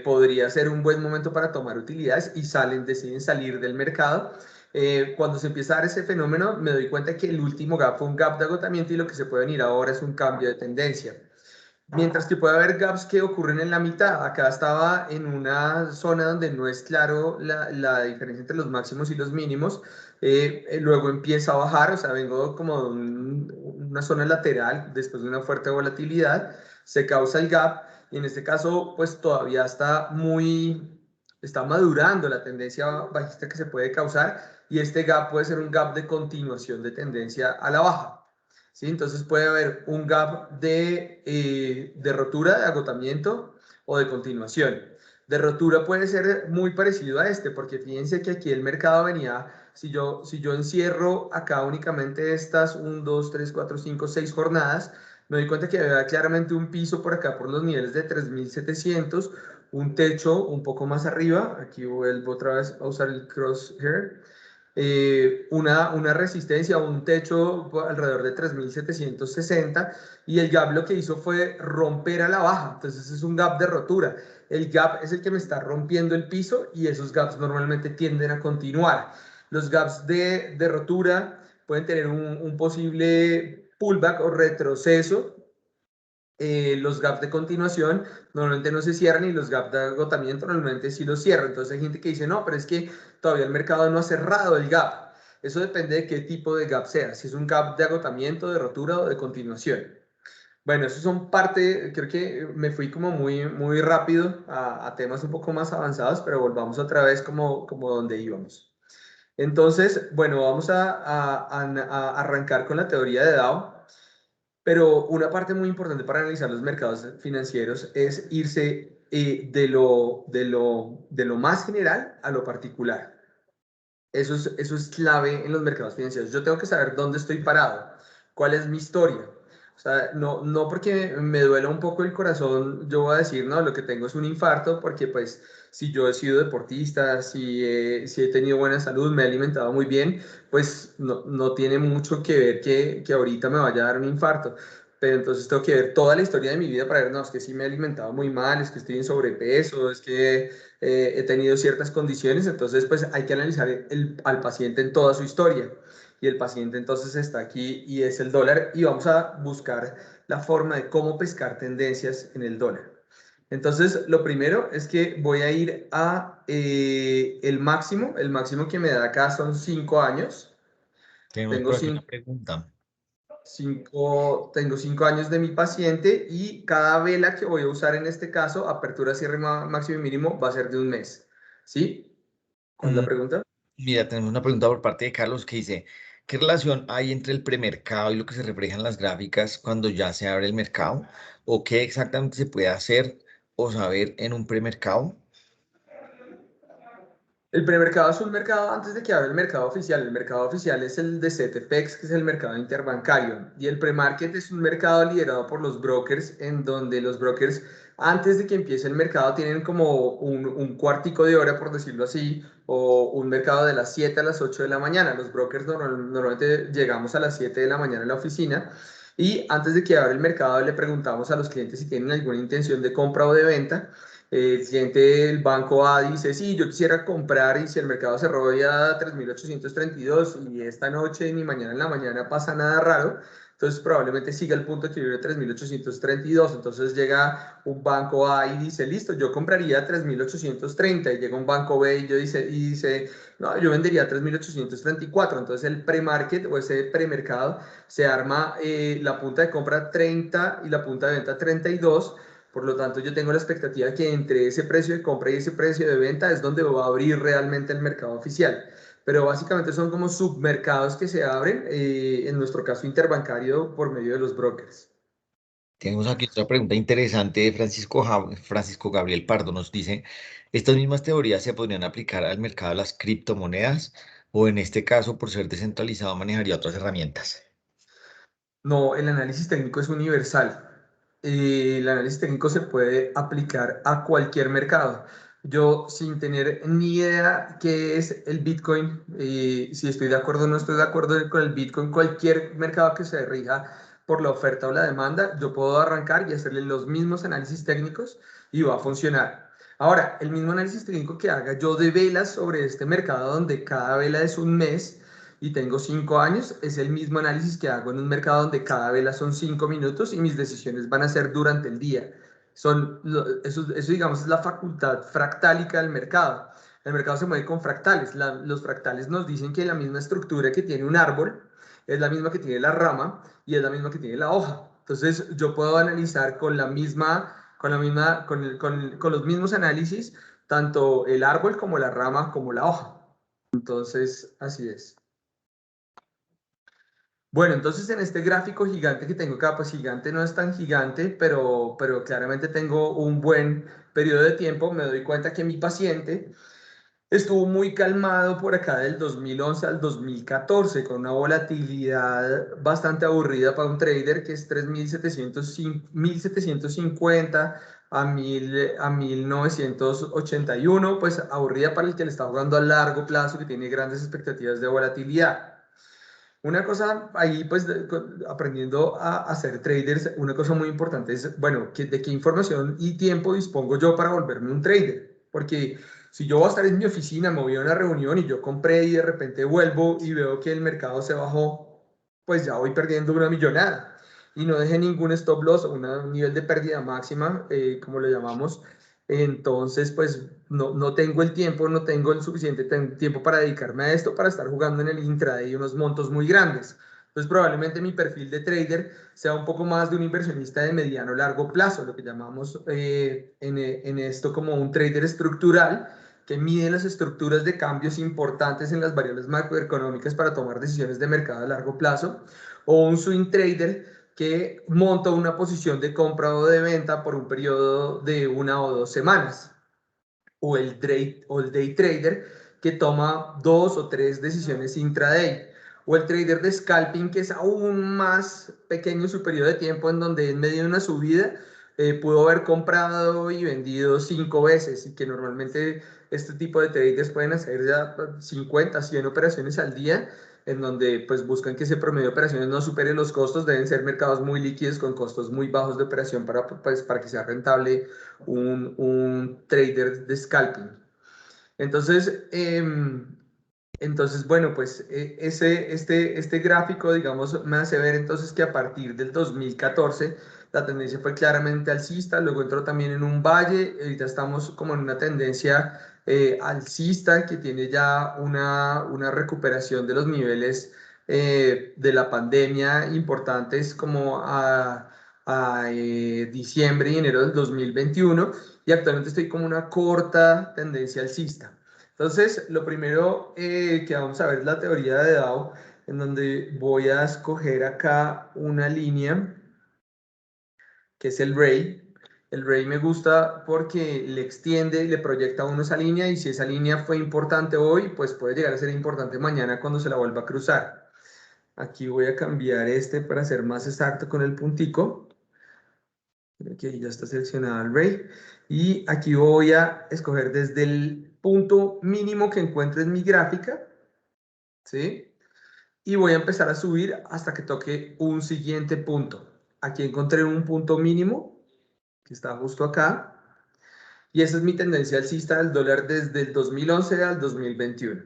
Speaker 1: podría ser un buen momento para tomar utilidades y deciden salir del mercado. Cuando se empieza a dar ese fenómeno, me doy cuenta que el último gap fue un gap de agotamiento y lo que se puede venir ahora es un cambio de tendencia. Mientras que puede haber gaps que ocurren en la mitad. Acá estaba en una zona donde no es claro la diferencia entre los máximos y los mínimos. Luego empieza a bajar, o sea, vengo como de una zona lateral después de una fuerte volatilidad. Se causa el gap y en este caso, pues todavía está madurando la tendencia bajista que se puede causar y este gap puede ser un gap de continuación de tendencia a la baja. ¿Sí? Entonces puede haber un gap de rotura, de agotamiento o de continuación. De rotura puede ser muy parecido a este, porque fíjense que aquí el mercado venía, si yo encierro acá únicamente estas 1, 2, 3, 4, 5, 6 jornadas, me doy cuenta que había claramente un piso por acá por los niveles de 3.700, un techo un poco más arriba, aquí vuelvo otra vez a usar el crosshair, una resistencia o un techo alrededor de 3.760 y el gap lo que hizo fue romper a la baja, entonces es un gap de rotura. El gap es el que me está rompiendo el piso y esos gaps normalmente tienden a continuar. Los gaps de rotura pueden tener un posible pullback o retroceso. Los gaps de continuación normalmente no se cierran y los gaps de agotamiento normalmente sí los cierran. Entonces hay gente que dice, no, pero es que todavía el mercado no ha cerrado el gap. Eso depende de qué tipo de gap sea, si es un gap de agotamiento, de rotura o de continuación. Bueno, esos son parte, creo que me fui como muy rápido a temas un poco más avanzados, pero volvamos otra vez como donde íbamos. Entonces, bueno, vamos a arrancar con la teoría de Dow, pero una parte muy importante para analizar los mercados financieros es irse de lo más general a lo particular. Eso es clave en los mercados financieros. Yo tengo que saber dónde estoy parado, cuál es mi historia. O sea, no porque me duela un poco el corazón, yo voy a decir, no, lo que tengo es un infarto, porque pues si yo he sido deportista, si he tenido buena salud, me he alimentado muy bien, pues no tiene mucho que ver que ahorita me vaya a dar un infarto. Pero entonces tengo que ver toda la historia de mi vida para ver, no, es que sí me he alimentado muy mal, es que estoy en sobrepeso, es que he tenido ciertas condiciones, entonces pues hay que analizar al paciente en toda su historia. Y el paciente entonces está aquí y es el dólar y vamos a buscar la forma de cómo pescar tendencias en el dólar. Entonces, lo primero es que voy a ir a el máximo que me da acá son 5 años.
Speaker 2: Tenemos
Speaker 1: Tengo
Speaker 2: por aquí una
Speaker 1: 5
Speaker 2: pregunta.
Speaker 1: tengo 5 años de mi paciente y cada vela que voy a usar en este caso, apertura, cierre máximo y mínimo, va a ser de un mes. ¿Sí? ¿Cuál es
Speaker 2: Mm,
Speaker 1: la pregunta?
Speaker 2: Mira, tenemos una pregunta por parte de Carlos que dice, ¿qué relación hay entre el premercado y lo que se refleja en las gráficas cuando ya se abre el mercado? ¿O qué exactamente se puede hacer o saber en un premercado?
Speaker 1: El premercado es un mercado antes de que abra el mercado oficial. El mercado oficial es el de CETEPEX, que es el mercado interbancario. Y el premarket es un mercado liderado por los brokers, en donde los brokers, antes de que empiece el mercado, tienen como un cuartico de hora, por decirlo así, o un mercado de las 7 a las 8 de la mañana. Los brokers normalmente llegamos a las 7 de la mañana a la oficina. Y antes de que abra el mercado, le preguntamos a los clientes si tienen alguna intención de compra o de venta. El cliente del banco A dice, sí, yo quisiera comprar y si el mercado cerró hoy a 3.832 y esta noche ni mañana en la mañana pasa nada raro, entonces probablemente siga el punto de equilibrio de 3.832. Entonces llega un banco A y dice, listo, yo compraría 3.830 y llega un banco B y dice, no, yo vendería 3.834. Entonces el pre-market o ese premercado se arma la punta de compra 30 y la punta de venta 32. Por lo tanto, yo tengo la expectativa que entre ese precio de compra y ese precio de venta es donde va a abrir realmente el mercado oficial. Pero básicamente son como submercados que se abren, en nuestro caso interbancario, por medio de los brokers.
Speaker 2: Tenemos aquí otra pregunta interesante de Francisco Gabriel Pardo. Nos dice, ¿estas mismas teorías se podrían aplicar al mercado de las criptomonedas o en este caso, por ser descentralizado, manejaría otras herramientas?
Speaker 1: No, el análisis técnico es universal. El análisis técnico se puede aplicar a cualquier mercado. Yo, sin tener ni idea qué es el Bitcoin, si estoy de acuerdo o no estoy de acuerdo con el Bitcoin, cualquier mercado que se rija por la oferta o la demanda, yo puedo arrancar y hacerle los mismos análisis técnicos y va a funcionar. Ahora, el mismo análisis técnico que haga yo de velas sobre este mercado, donde cada vela es un mes, y tengo 5 años, es el mismo análisis que hago en un mercado donde cada vela son 5 minutos y mis decisiones van a ser durante el día. Eso, digamos, es la facultad fractálica del mercado. El mercado se mueve con fractales. Los fractales nos dicen que la misma estructura que tiene un árbol es la misma que tiene la rama y es la misma que tiene la hoja. Entonces, yo puedo analizar con los mismos análisis tanto el árbol como la rama como la hoja. Entonces, así es. Bueno, entonces en este gráfico gigante que tengo acá, pues gigante no es tan gigante, pero claramente tengo un buen periodo de tiempo. Me doy cuenta que mi paciente estuvo muy calmado por acá del 2011 al 2014, con una volatilidad bastante aburrida para un trader, que es 3.750 a 1981, pues aburrida para el que le está jugando a largo plazo, que tiene grandes expectativas de volatilidad. Una cosa ahí, pues, aprendiendo a hacer traders, una cosa muy importante es, bueno, de qué información y tiempo dispongo yo para volverme un trader. Porque si yo voy a estar en mi oficina, me voy a una reunión y yo compré y de repente vuelvo y veo que el mercado se bajó, pues ya voy perdiendo una millonada. Y no dejé ningún stop loss o un nivel de pérdida máxima, como lo llamamos. Entonces, pues no tengo el tiempo, no tengo el suficiente tiempo para dedicarme a esto, para estar jugando en el intraday unos montos muy grandes. Entonces probablemente mi perfil de trader sea un poco más de un inversionista de mediano largo plazo, lo que llamamos en esto como un trader estructural, que mide las estructuras de cambios importantes en las variables macroeconómicas para tomar decisiones de mercado a largo plazo, o un swing trader que monta una posición de compra o de venta por un periodo de 1 o 2 semanas, o el day trader que toma 2 o 3 decisiones intraday, o el trader de scalping, que es aún más pequeño su periodo de tiempo, en donde en medio de una subida pudo haber comprado y vendido 5 veces, y que normalmente este tipo de traders pueden hacer ya 50, 100 operaciones al día, en donde pues buscan que ese promedio de operaciones no supere los costos. Deben ser mercados muy líquidos con costos muy bajos de operación para que sea rentable un trader de scalping. Entonces, bueno, pues este gráfico, digamos, me hace ver entonces que a partir del 2014 la tendencia fue claramente alcista, luego entró también en un valle, ahorita estamos como en una tendencia alcista que tiene ya una recuperación de los niveles de la pandemia importantes como a diciembre y enero del 2021, y actualmente estoy como una corta tendencia alcista. Entonces, lo primero que vamos a ver es la teoría de Dow, en donde voy a escoger acá una línea, que es el RSI. El RSI me gusta porque le extiende, le proyecta a uno esa línea, y si esa línea fue importante hoy, pues puede llegar a ser importante mañana cuando se la vuelva a cruzar. Aquí voy a cambiar para ser más exacto con el puntico. Aquí ya está seleccionado el RSI. Y aquí voy a escoger desde el punto mínimo que encuentre en mi gráfica, ¿sí? Y voy a empezar a subir hasta que toque un siguiente punto. Aquí encontré un punto mínimo, que está justo acá. Y esa es mi tendencia alcista del dólar desde el 2011 al 2021.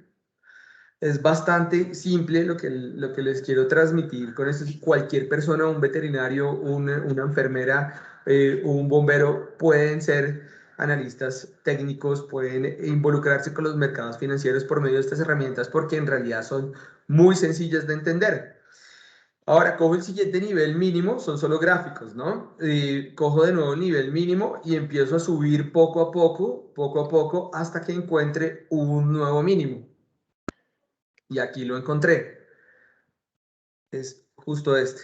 Speaker 1: Es bastante simple lo que les quiero transmitir con esto. Cualquier persona, un veterinario, una enfermera, un bombero, pueden ser analistas técnicos, pueden involucrarse con los mercados financieros por medio de estas herramientas, porque en realidad son muy sencillas de entender. Ahora cojo el siguiente nivel mínimo, son solo gráficos, ¿no? Cojo de nuevo el nivel mínimo y empiezo a subir poco a poco, hasta que encuentre un nuevo mínimo. Y aquí lo encontré. Es justo este.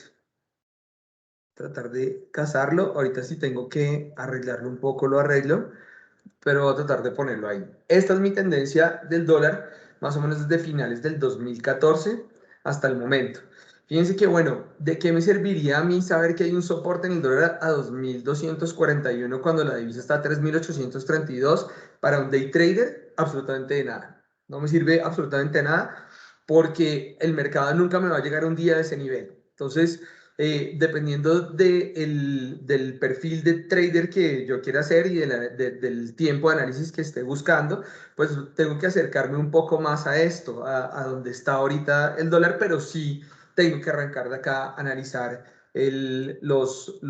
Speaker 1: Tratar de cazarlo. Ahorita sí tengo que arreglarlo un poco, lo arreglo, pero voy a tratar de ponerlo ahí. Esta es mi tendencia del dólar, más o menos desde finales del 2014 hasta el momento. Fíjense que, bueno, ¿de qué me serviría a mí saber que hay un soporte en el dólar a 2.241 cuando la divisa está a 3.832 para un day trader? Absolutamente de nada. No me sirve absolutamente de nada, porque el mercado nunca me va a llegar un día a ese nivel. Entonces, dependiendo del perfil de trader que yo quiera hacer y del tiempo de análisis que esté buscando, pues tengo que acercarme un poco más a esto, a donde está ahorita el dólar, pero sí tengo que arrancar de acá a analizar los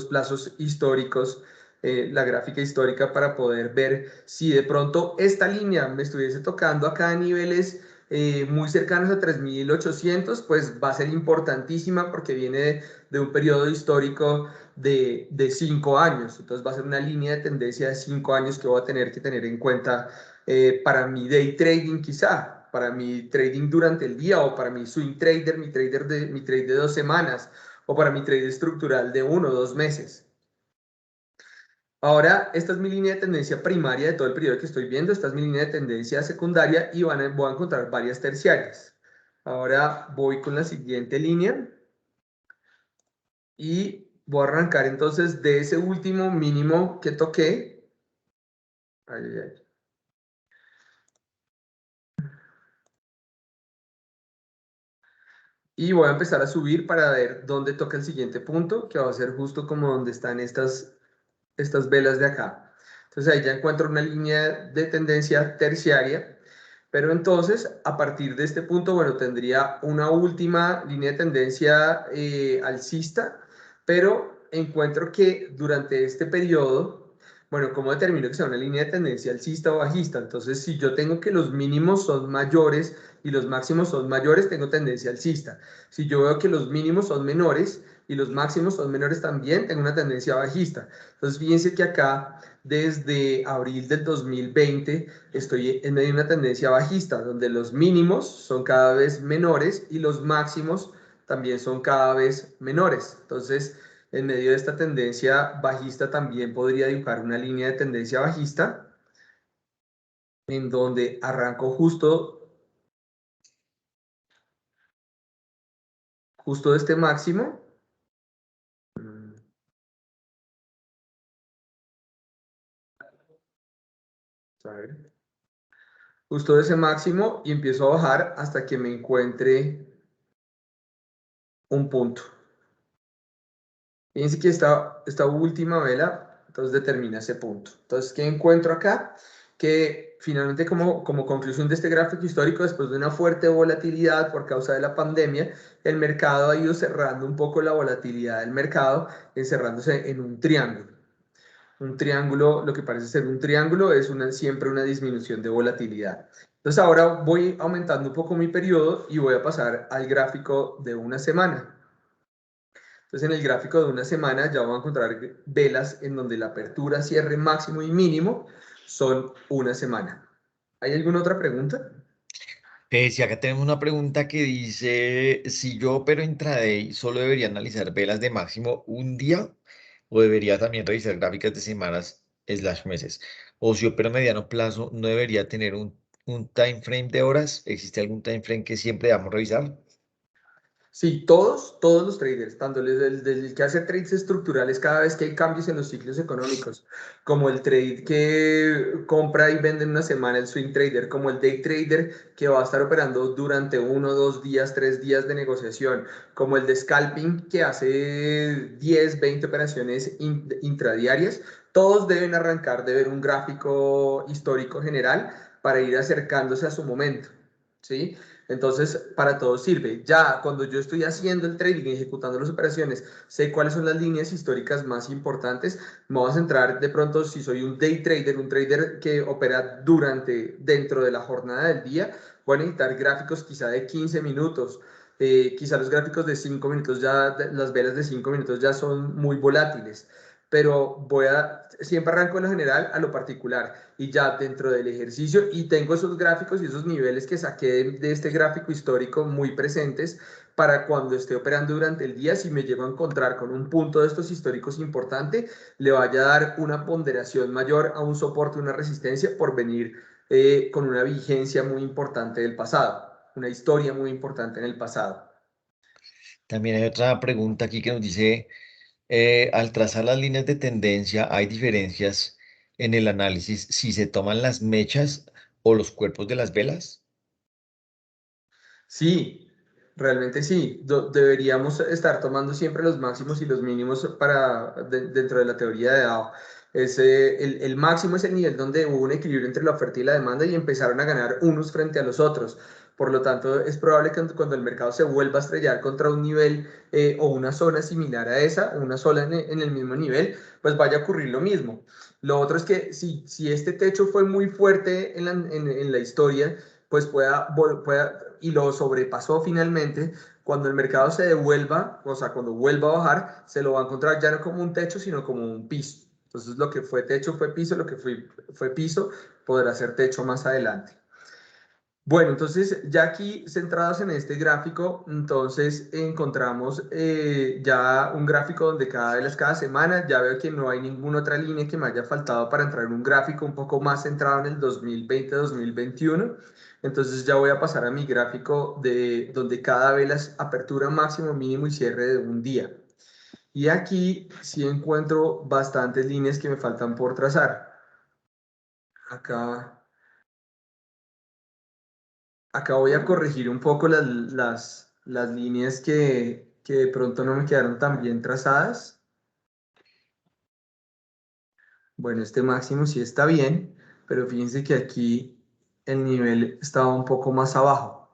Speaker 1: plazos históricos, la gráfica histórica, para poder ver si de pronto esta línea me estuviese tocando acá a niveles muy cercanos a 3.800, pues va a ser importantísima, porque viene de un periodo histórico de 5 años. Entonces va a ser una línea de tendencia de 5 años que voy a tener que tener en cuenta para mi day trading, quizá, para mi trading durante el día, o para mi swing trader, mi trade de 2 semanas, o para mi trade estructural de 1 o 2 meses. Ahora, esta es mi línea de tendencia primaria de todo el periodo que estoy viendo. Esta es mi línea de tendencia secundaria, y voy a encontrar varias terciarias. Ahora voy con la siguiente línea y voy a arrancar entonces de ese último mínimo que toqué. Ay, ay, ay. Y voy a empezar a subir para ver dónde toca el siguiente punto, que va a ser justo como donde están estas velas de acá. Entonces ahí ya encuentro una línea de tendencia terciaria. Pero entonces, a partir de este punto, bueno, tendría una última línea de tendencia alcista, pero encuentro que durante este periodo Bueno, ¿cómo determino que sea una línea de tendencia alcista o bajista? Entonces, si yo tengo que los mínimos son mayores y los máximos son mayores, tengo tendencia alcista. Si yo veo que los mínimos son menores y los máximos son menores también, tengo una tendencia bajista. Entonces, fíjense que acá, desde abril del 2020, estoy en medio de una tendencia bajista, donde los mínimos son cada vez menores y los máximos también son cada vez menores. Entonces, en medio de esta tendencia bajista también podría dibujar una línea de tendencia bajista en donde arranco justo de este máximo. A ver, justo de ese máximo y empiezo a bajar hasta que me encuentre un punto. Fíjense que esta última vela, entonces determina ese punto. Entonces, ¿qué encuentro acá? Que finalmente como conclusión de este gráfico histórico, después de una fuerte volatilidad por causa de la pandemia, el mercado ha ido cerrando un poco la volatilidad del mercado, encerrándose en un triángulo. Un triángulo, lo que parece ser un triángulo, es siempre una disminución de volatilidad. Entonces ahora voy aumentando un poco mi periodo y voy a pasar al gráfico de una semana. Entonces, en el gráfico de una semana ya van a encontrar velas en donde la apertura, cierre máximo y mínimo son una semana. ¿Hay alguna otra pregunta?
Speaker 2: Si acá tenemos una pregunta que dice, si yo opero intraday, ¿solo debería analizar velas de máximo un día o debería también revisar gráficas de semanas slash meses? O si opero a mediano plazo, ¿no debería tener un time frame de horas? ¿Existe algún time frame que siempre debamos revisar?
Speaker 1: Sí, todos los traders, tanto desde el que hace trades estructurales cada vez que hay cambios en los ciclos económicos, como el trade que compra y vende en una semana, el swing trader, como el day trader que va a estar operando durante 1, 2 días, 3 días de negociación, como el de scalping que hace 10, 20 operaciones intradiarias, todos deben arrancar de ver un gráfico histórico general para ir acercándose a su momento, ¿sí? Entonces, para todo sirve. Ya cuando yo estoy haciendo el trading y ejecutando las operaciones, sé cuáles son las líneas históricas más importantes. Me voy a centrar de pronto si soy un day trader, un trader que opera dentro de la jornada del día, voy a necesitar gráficos quizá de 15 minutos. Quizá los gráficos de 5 minutos ya, las velas de 5 minutos ya son muy volátiles, pero siempre arranco en lo general a lo particular y ya dentro del ejercicio y tengo esos gráficos y esos niveles que saqué de este gráfico histórico muy presentes para cuando esté operando durante el día, si me llego a encontrar con un punto de estos históricos importante, le vaya a dar una ponderación mayor a un soporte, una resistencia por venir con una vigencia muy importante del pasado, una historia muy importante en el pasado.
Speaker 2: También hay otra pregunta aquí que nos dice, al trazar las líneas de tendencia, ¿hay diferencias en el análisis si se toman las mechas o los cuerpos de las velas?
Speaker 1: Sí, realmente sí. Deberíamos estar tomando siempre los máximos y los mínimos dentro de la teoría de DAO. El máximo es el nivel donde hubo un equilibrio entre la oferta y la demanda y empezaron a ganar unos frente a los otros. Por lo tanto, es probable que cuando el mercado se vuelva a estrellar contra un nivel o una zona similar a esa, una sola en el mismo nivel, pues vaya a ocurrir lo mismo. Lo otro es que si este techo fue muy fuerte en la historia, pues y lo sobrepasó finalmente, cuando el mercado se devuelva, o sea, cuando vuelva a bajar, se lo va a encontrar ya no como un techo, sino como un piso. Entonces, lo que fue techo fue piso, lo que fue piso podrá ser techo más adelante. Bueno, entonces ya aquí centrados en este gráfico, entonces encontramos ya un gráfico donde cada semana, ya veo que no hay ninguna otra línea que me haya faltado para entrar en un gráfico un poco más centrado en el 2020-2021. Entonces ya voy a pasar a mi gráfico de donde cada vela es apertura máximo, mínimo y cierre de un día. Y aquí sí encuentro bastantes líneas que me faltan por trazar. Acá Acá voy a corregir un poco las líneas que de pronto no me quedaron tan bien trazadas. Bueno, este máximo sí está bien, pero fíjense que aquí el nivel estaba un poco más abajo.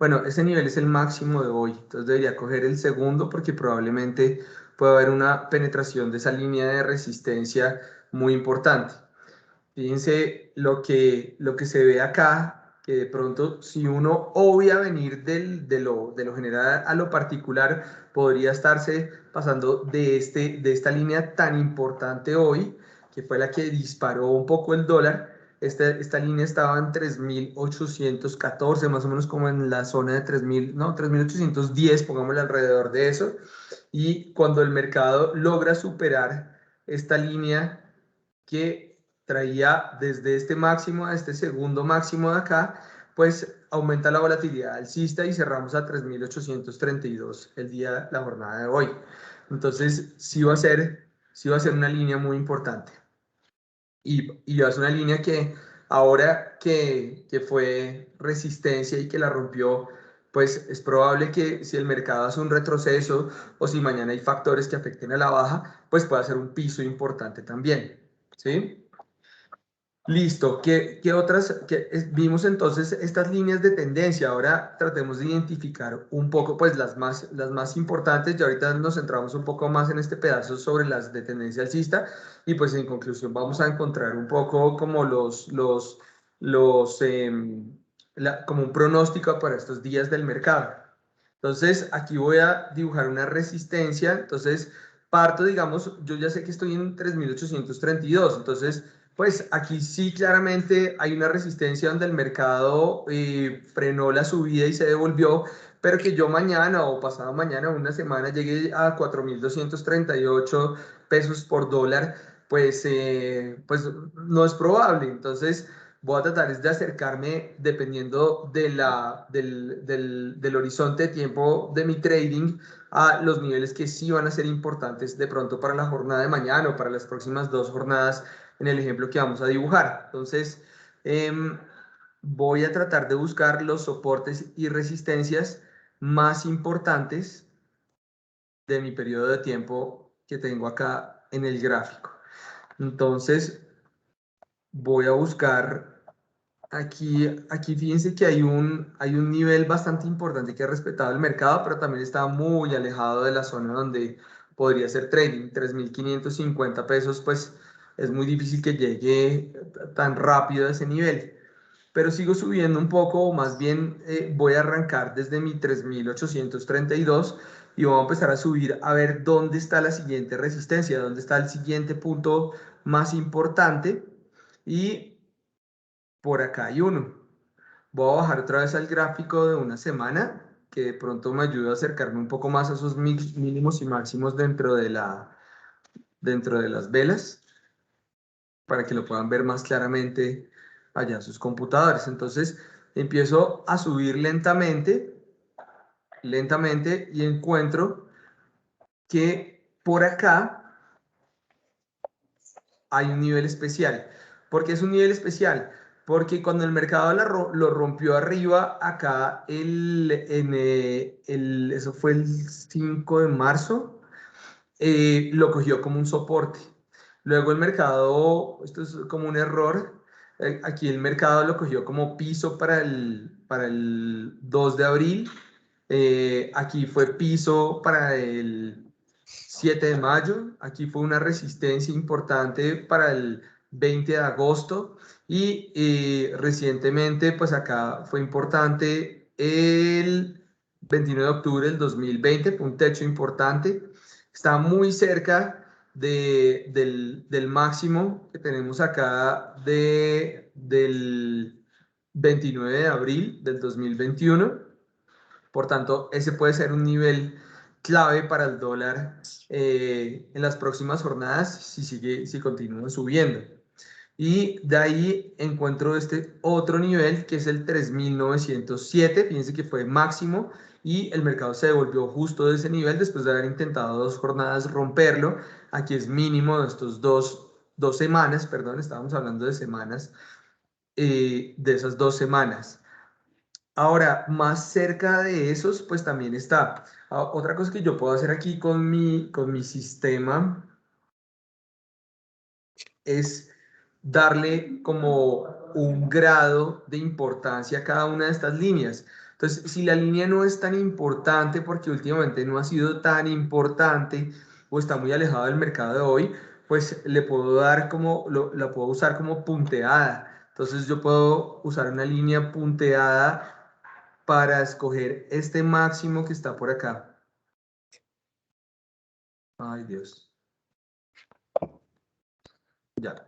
Speaker 1: Bueno, ese nivel es el máximo de hoy, entonces debería coger el segundo porque probablemente puede haber una penetración de esa línea de resistencia muy importante. Fíjense lo que se ve acá, que de pronto si uno obvia venir de lo general a lo particular, podría estarse pasando de esta línea tan importante hoy, que fue la que disparó un poco el dólar. Esta línea estaba en 3.814, más o menos como en la zona de 3.000, no, 3.810, pongámosle alrededor de eso. Y cuando el mercado logra superar esta línea que traía desde este máximo a este segundo máximo de acá, pues aumenta la volatilidad alcista y cerramos a 3.832 el día, la jornada de hoy. Entonces, sí va a ser una línea muy importante. Y es una línea que ahora que fue resistencia y que la rompió, pues es probable que si el mercado hace un retroceso o si mañana hay factores que afecten a la baja, pues pueda ser un piso importante también, ¿sí? Listo. ¿Qué otras? Vimos entonces estas líneas de tendencia. Ahora tratemos de identificar un poco, pues las más importantes. Y ahorita nos centramos un poco más en este pedazo sobre las de tendencia alcista. Y pues en conclusión vamos a encontrar un poco como como un pronóstico para estos días del mercado. Entonces aquí voy a dibujar una resistencia. Entonces parto, digamos, yo ya sé que estoy en 3.832. Entonces pues aquí sí claramente hay una resistencia donde el mercado frenó la subida y se devolvió, pero que yo mañana o pasado mañana, una semana, llegue a 4.238 pesos por dólar, pues no es probable. Entonces voy a tratar de acercarme dependiendo del horizonte de tiempo de mi trading a los niveles que sí van a ser importantes de pronto para la jornada de mañana o para las próximas dos jornadas en el ejemplo que vamos a dibujar. Entonces, voy a tratar de buscar los soportes y resistencias más importantes de mi periodo de tiempo que tengo acá en el gráfico. Entonces, voy a buscar aquí fíjense que hay un nivel bastante importante que ha respetado el mercado, pero también está muy alejado de la zona donde podría ser trading. 3.550 pesos, pues es muy difícil que llegue tan rápido a ese nivel. Pero sigo subiendo un poco, o más bien voy a arrancar desde mi 3.832 y voy a empezar a subir a ver dónde está la siguiente resistencia, dónde está el siguiente punto más importante. Y por acá hay uno. Voy a bajar otra vez al gráfico de una semana, que de pronto me ayuda a acercarme un poco más a esos mínimos y máximos dentro de las velas, para que lo puedan ver más claramente allá en sus computadores. Entonces empiezo a subir lentamente y encuentro que por acá hay un nivel especial. ¿Por qué es un nivel especial? Porque cuando el mercado lo rompió arriba, acá eso fue el 5 de marzo, lo cogió como un soporte. Luego el mercado, esto es como un error, aquí el mercado lo cogió como piso para el 2 de abril, aquí fue piso para el 7 de mayo, aquí fue una resistencia importante para el 20 de agosto y recientemente pues acá fue importante el 29 de octubre del 2020, fue un techo importante, está muy cerca del máximo que tenemos acá del 29 de abril del 2021. Por tanto, ese puede ser un nivel clave para el dólar en las próximas jornadas si continúa subiendo. Y de ahí encuentro este otro nivel que es el 3.907. Fíjense que fue máximo y el mercado se devolvió justo de ese nivel después de haber intentado dos jornadas romperlo. Aquí es mínimo de estos dos semanas, perdón, estábamos hablando de semanas, de esas 2 semanas. Ahora, más cerca de esos, pues también está. Otra cosa que yo puedo hacer aquí con mi sistema es darle como un grado de importancia a cada una de estas líneas. Entonces, si la línea no es tan importante, porque últimamente no ha sido tan importante o está muy alejado del mercado de hoy, pues le puedo dar como, la puedo usar como punteada. Entonces yo puedo usar una línea punteada para escoger este máximo que está por acá. Ay, Dios. Ya.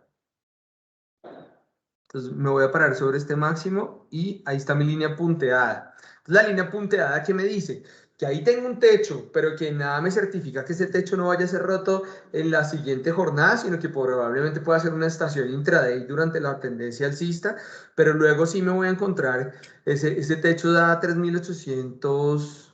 Speaker 1: Entonces me voy a parar sobre este máximo y ahí está mi línea punteada. Entonces, la línea punteada, ¿qué me dice? Que ahí tengo un techo, pero que nada me certifica que ese techo no vaya a ser roto en la siguiente jornada, sino que probablemente pueda ser una estación intraday durante la tendencia alcista, pero luego sí me voy a encontrar, ese techo da 3.800,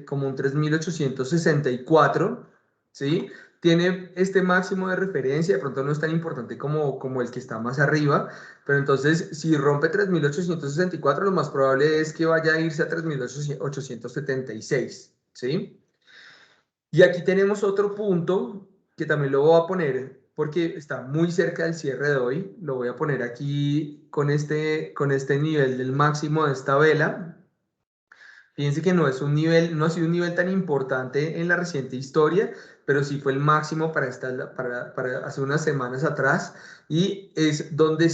Speaker 1: como un 3.864, ¿sí? Tiene este máximo de referencia, de pronto no es tan importante como el que está más arriba, pero entonces si rompe 3.864, lo más probable es que vaya a irse a 3.876, ¿sí? Y aquí tenemos otro punto que también lo voy a poner porque está muy cerca del cierre de hoy. Lo voy a poner aquí con este nivel del máximo de esta vela. Fíjense que no es un nivel, no ha sido un nivel tan importante en la reciente historia, pero sí fue el máximo para hace unas semanas atrás y es donde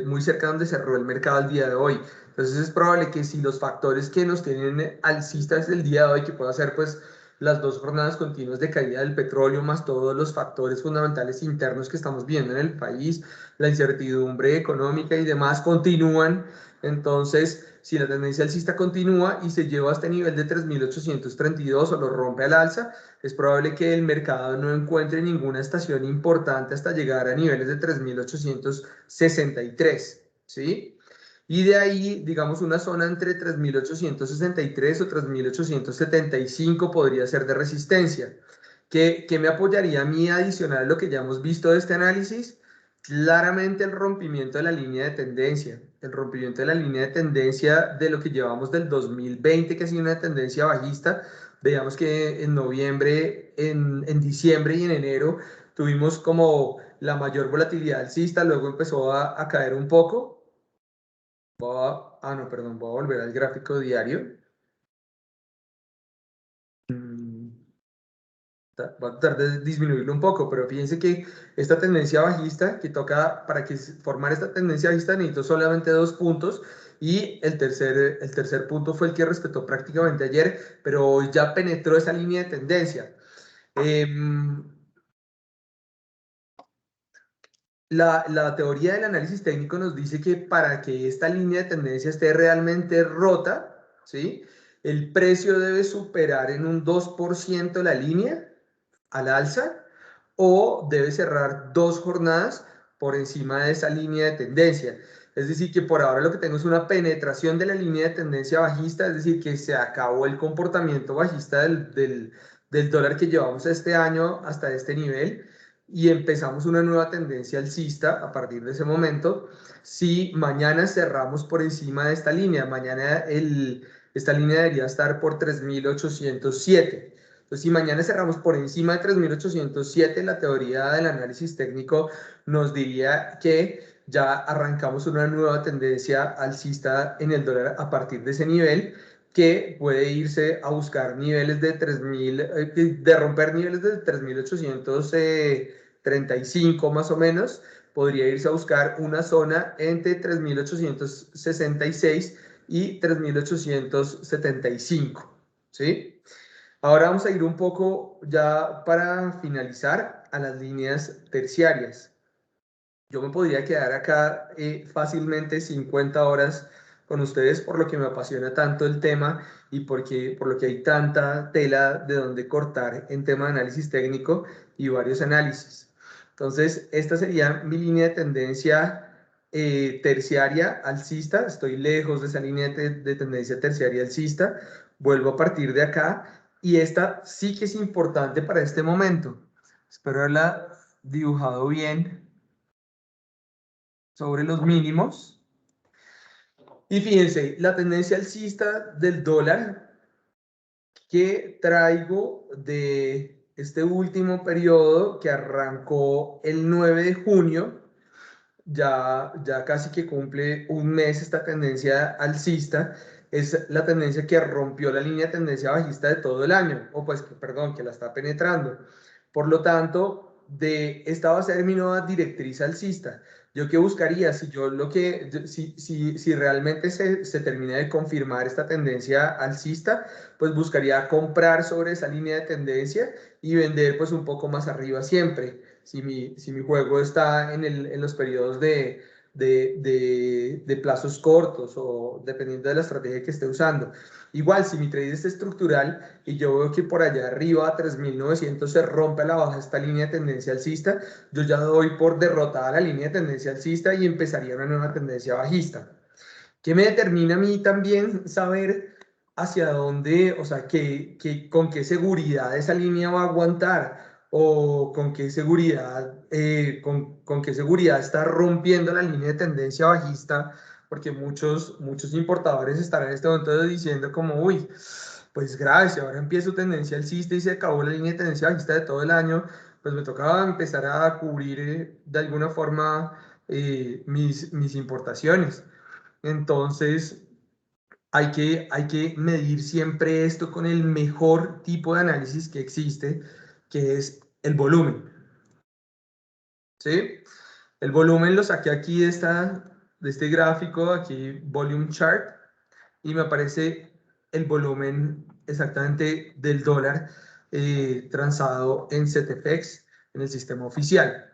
Speaker 1: muy cerca donde cerró el mercado el día de hoy. Entonces es probable que si los factores que nos tienen alcistas el día de hoy, que puede ser pues las 2 jornadas continuas de caída del petróleo, más todos los factores fundamentales internos que estamos viendo en el país, la incertidumbre económica y demás continúan, entonces si la tendencia alcista continúa y se lleva a este nivel de 3.832 o lo rompe al alza, es probable que el mercado no encuentre ninguna estación importante hasta llegar a niveles de 3.863, ¿sí? Y de ahí, digamos, una zona entre 3.863 o 3.875 podría ser de resistencia. ¿Qué me apoyaría a mí adicional a lo que ya hemos visto de este análisis? Claramente el rompimiento de la línea de tendencia, el rompimiento de la línea de tendencia de lo que llevamos del 2020, que ha sido una tendencia bajista. Veamos que en noviembre, en diciembre y en enero tuvimos como la mayor volatilidad alcista, luego empezó a caer un poco. No, perdón, voy a volver al gráfico diario. Va a tratar de disminuirlo un poco, pero fíjense que esta tendencia bajista, que toca, para que formar esta tendencia bajista necesito solamente 2 puntos, y el tercer punto fue el que respetó prácticamente ayer, pero hoy ya penetró esa línea de tendencia. La teoría del análisis técnico nos dice que para que esta línea de tendencia esté realmente rota, ¿sí? El precio debe superar en un 2% la línea al alza o debe cerrar 2 jornadas por encima de esa línea de tendencia. Es decir, que por ahora lo que tengo es una penetración de la línea de tendencia bajista, es decir, que se acabó el comportamiento bajista del dólar que llevamos este año hasta este nivel y empezamos una nueva tendencia alcista a partir de ese momento. Si mañana cerramos por encima de esta línea, mañana esta línea debería estar por 3.807. Entonces, si mañana cerramos por encima de 3.807, la teoría del análisis técnico nos diría que ya arrancamos una nueva tendencia alcista en el dólar a partir de ese nivel, que puede irse a buscar niveles de 3.000, de romper niveles de 3.835 más o menos, podría irse a buscar una zona entre 3.866 y 3.875, ¿sí? Ahora vamos a ir un poco ya para finalizar a las líneas terciarias. Yo me podría quedar acá fácilmente 50 horas con ustedes por lo que me apasiona tanto el tema y por lo que hay tanta tela de donde cortar en tema de análisis técnico y varios análisis. Entonces, esta sería mi línea de tendencia terciaria alcista. Estoy lejos de esa línea de tendencia terciaria alcista. Vuelvo a partir de acá y esta sí que es importante para este momento. Espero haberla dibujado bien sobre los mínimos. Y fíjense, la tendencia alcista del dólar que traigo de este último periodo que arrancó el 9 de junio, ya casi que cumple un mes esta tendencia alcista, es la tendencia que rompió la línea de tendencia bajista de todo el año, o pues, perdón, que la está penetrando. Por lo tanto, esta va a ser mi nueva directriz alcista. Yo qué buscaría, si realmente se termina de confirmar esta tendencia alcista, pues buscaría comprar sobre esa línea de tendencia y vender pues un poco más arriba siempre. Si mi juego está en los periodos de plazos cortos o dependiendo de la estrategia que esté usando. Igual, si mi trade es estructural y yo veo que por allá arriba a 3.900 se rompe a la baja esta línea de tendencia alcista, yo ya doy por derrotada la línea de tendencia alcista y empezaría una nueva tendencia bajista. ¿Qué me determina a mí también saber hacia dónde, o sea, con qué seguridad esa línea va a aguantar? O con qué seguridad está rompiendo la línea de tendencia bajista, porque muchos importadores estarán en este momento diciendo como, uy, pues grave, si ahora empieza su tendencia alcista y se acabó la línea de tendencia bajista de todo el año, pues me tocaba empezar a cubrir de alguna forma mis importaciones. Entonces, hay que medir siempre esto con el mejor tipo de análisis que existe, que es el volumen. ¿Sí? El volumen lo saqué aquí de este gráfico, aquí, Volume Chart, y me aparece el volumen exactamente del dólar transado en CTFX, en el sistema oficial.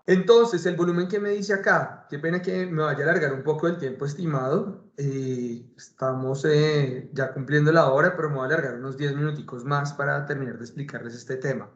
Speaker 1: Entonces, el volumen que me dice acá, qué pena que me vaya a alargar un poco el tiempo estimado, estamos ya cumpliendo la hora, pero me voy a alargar unos 10 minuticos más para terminar de explicarles este tema.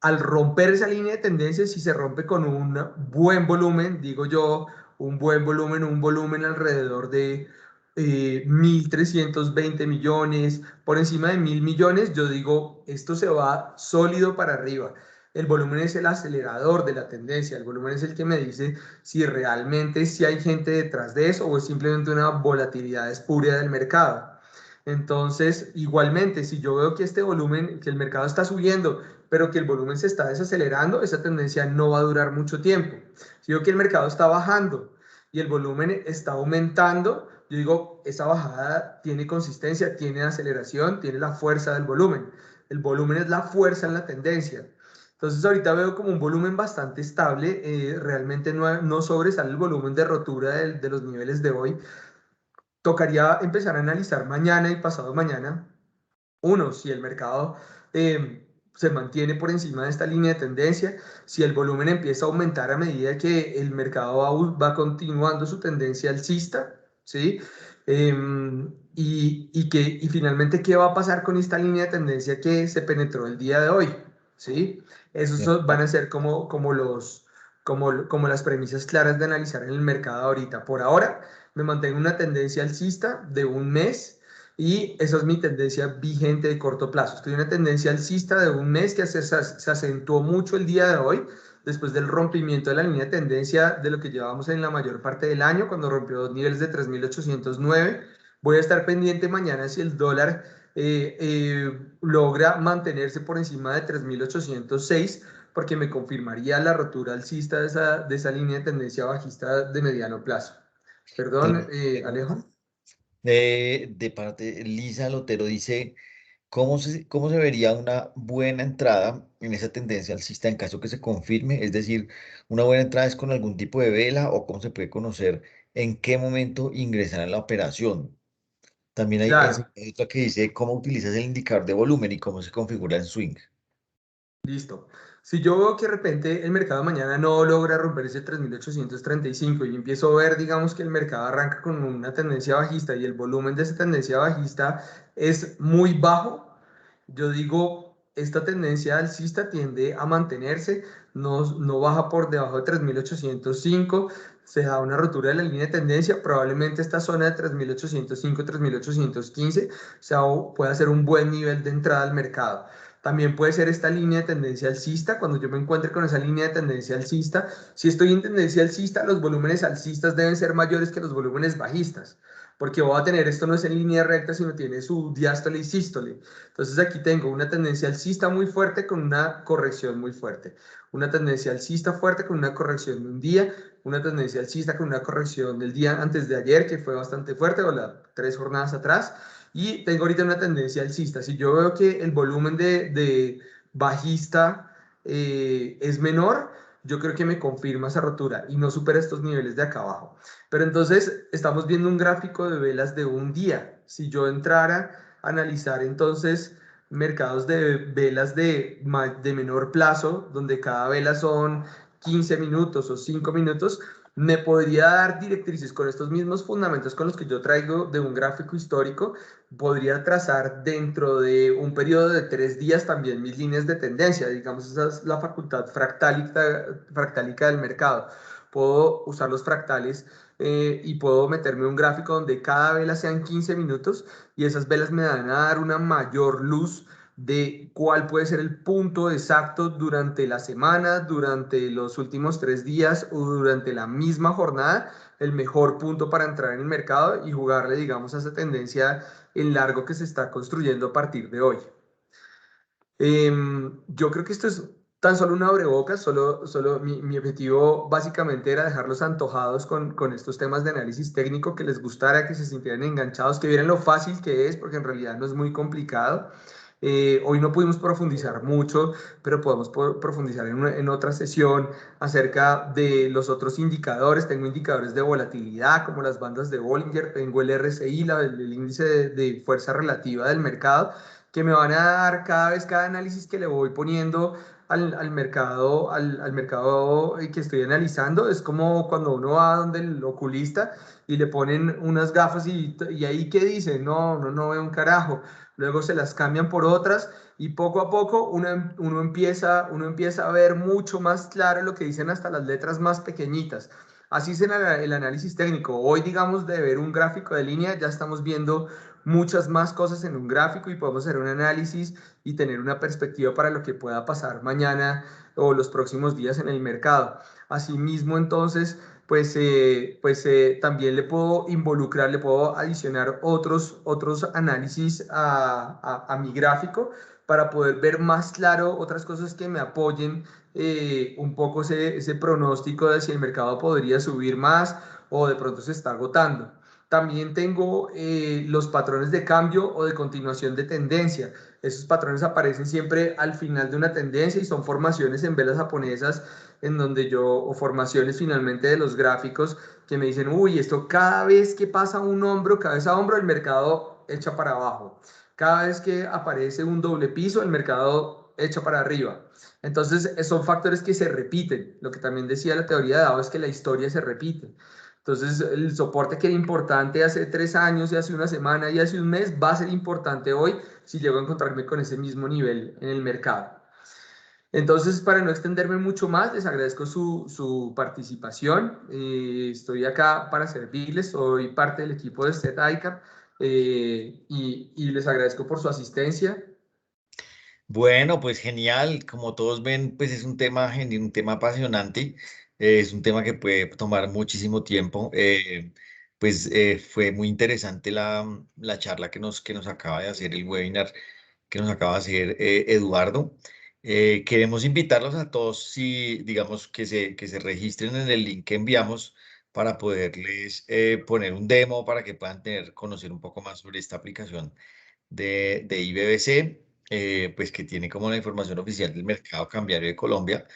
Speaker 1: Al romper esa línea de tendencia, si se rompe con un buen volumen, digo yo, un volumen alrededor de 1.320 millones, por encima de 1.000 millones, yo digo, esto se va sólido para arriba. El volumen es el acelerador de la tendencia, el volumen es el que me dice si realmente si hay gente detrás de eso o es simplemente una volatilidad espuria del mercado. Entonces, igualmente, si yo veo que este volumen, que el mercado está subiendo, pero que el volumen se está desacelerando, esa tendencia no va a durar mucho tiempo. Si veo que el mercado está bajando y el volumen está aumentando, yo digo, esa bajada tiene consistencia, tiene aceleración, tiene la fuerza del volumen. El volumen es la fuerza en la tendencia. Entonces ahorita veo como un volumen bastante estable, realmente no sobresale el volumen de rotura de los niveles de hoy. Tocaría empezar a analizar mañana y pasado mañana. Uno, si el mercado se mantiene por encima de esta línea de tendencia, si el volumen empieza a aumentar a medida que el mercado va continuando su tendencia alcista, ¿sí? Y finalmente, ¿qué va a pasar con esta línea de tendencia que se penetró el día de hoy? ¿Sí? Esos van a ser como las premisas claras de analizar en el mercado ahorita. Por ahora, me mantengo una tendencia alcista de un mes y esa es mi tendencia vigente de corto plazo. Estoy en una tendencia alcista de un mes que se acentuó mucho el día de hoy, después del rompimiento de la línea de tendencia de lo que llevábamos en la mayor parte del año, cuando rompió los niveles de 3.809. Voy a estar pendiente mañana si el dólar logra mantenerse por encima de 3.806, porque me confirmaría la rotura alcista de esa línea de tendencia bajista de mediano plazo. Perdón, Alejo.
Speaker 2: De parte, Lisa Lotero dice, cómo se vería una buena entrada en esa tendencia alcista en caso que se confirme? Es decir, ¿una buena entrada es con algún tipo de vela o cómo se puede conocer en qué momento ingresar en la operación? También
Speaker 1: Claro.
Speaker 2: hay otra que dice, ¿cómo utilizas el indicador de volumen y cómo se configura el swing?
Speaker 1: Listo. Si yo veo que de repente el mercado mañana no logra romper ese 3.835 y empiezo a ver, digamos, que el mercado arranca con una tendencia bajista y el volumen de esa tendencia bajista es muy bajo, yo digo, esta tendencia alcista tiende a mantenerse, no baja por debajo de 3.805, se da una rotura de la línea de tendencia, probablemente esta zona de 3.805, 3.815 pueda ser un buen nivel de entrada al mercado. También puede ser esta línea de tendencia alcista, cuando yo me encuentre con esa línea de tendencia alcista. Si estoy en tendencia alcista, los volúmenes alcistas deben ser mayores que los volúmenes bajistas, porque voy a tener, esto no es en línea recta, sino tiene su diástole y sístole. Entonces aquí tengo una tendencia alcista muy fuerte con una corrección muy fuerte. Una tendencia alcista fuerte con una corrección de un día, una tendencia alcista con una corrección del día antes de ayer, que fue bastante fuerte, o las 3 jornadas atrás, y tengo ahorita una tendencia alcista. Si yo veo que el volumen de bajista es menor, yo creo que me confirma esa rotura y no supera estos niveles de acá abajo. Pero entonces estamos viendo un gráfico de velas de un día. Si yo entrara a analizar entonces mercados de velas de menor plazo, donde cada vela son 15 minutos o 5 minutos, me podría dar directrices con estos mismos fundamentos con los que yo traigo de un gráfico histórico. Podría trazar dentro de un periodo de 3 días también mis líneas de tendencia. Digamos, esa es la facultad fractálica del mercado. Puedo usar los fractales y puedo meterme un gráfico donde cada vela sean 15 minutos y esas velas me van a dar una mayor luz de cuál puede ser el punto exacto durante la semana, durante los últimos 3 días o durante la misma jornada, el mejor punto para entrar en el mercado y jugarle, digamos, a esa tendencia en largo que se está construyendo a partir de hoy. Yo creo que esto es tan solo una abrebocas, solo mi objetivo básicamente era dejarlos antojados con estos temas de análisis técnico, que les gustara, que se sintieran enganchados, que vieran lo fácil que es, porque en realidad no es muy complicado. Hoy no pudimos profundizar mucho, pero podemos profundizar en otra sesión acerca de los otros indicadores. Tengo indicadores de volatilidad como las bandas de Bollinger, tengo el RSI, el índice de fuerza relativa del mercado, que me van a dar cada vez cada análisis que le voy poniendo al mercado, al mercado que estoy analizando. Es como cuando uno va donde el oculista y le ponen unas gafas y ahí qué dice, no veo un carajo. Luego se las cambian por otras y poco a poco uno empieza a ver mucho más claro lo que dicen hasta las letras más pequeñitas. Así es el análisis técnico. Hoy, digamos, de ver un gráfico de línea, ya estamos viendo muchas más cosas en un gráfico y podemos hacer un análisis y tener una perspectiva para lo que pueda pasar mañana o los próximos días en el mercado. Asimismo, entonces, también le puedo involucrar, le puedo adicionar otros análisis a mi gráfico para poder ver más claro otras cosas que me apoyen un poco ese pronóstico de si el mercado podría subir más o de pronto se está agotando. También tengo los patrones de cambio o de continuación de tendencia. Esos patrones aparecen siempre al final de una tendencia y son formaciones en velas japonesas en donde o formaciones finalmente de los gráficos que me dicen, uy, esto cada vez que pasa un hombro, cabeza a hombro, el mercado echa para abajo. Cada vez que aparece un doble piso, el mercado echa para arriba. Entonces, son factores que se repiten. Lo que también decía la teoría de Dow es que la historia se repite. Entonces, el soporte que era importante hace 3 años y hace una semana y hace un mes va a ser importante hoy si llego a encontrarme con ese mismo nivel en el mercado. Entonces, para no extenderme mucho más, les agradezco su participación. Estoy acá para servirles, soy parte del equipo de SET-ICAP y les agradezco por su asistencia.
Speaker 2: Bueno, pues genial. Como todos ven, pues es un tema, un tema apasionante. Es un tema que puede tomar muchísimo tiempo. Fue muy interesante la charla que nos acaba de hacer, el webinar que nos acaba de hacer Eduardo. Queremos invitarlos a todos, si digamos que se registren en el link que enviamos para poderles poner un demo para que puedan conocer un poco más sobre esta aplicación de IBBC, pues que tiene como la información oficial del mercado cambiario de Colombia,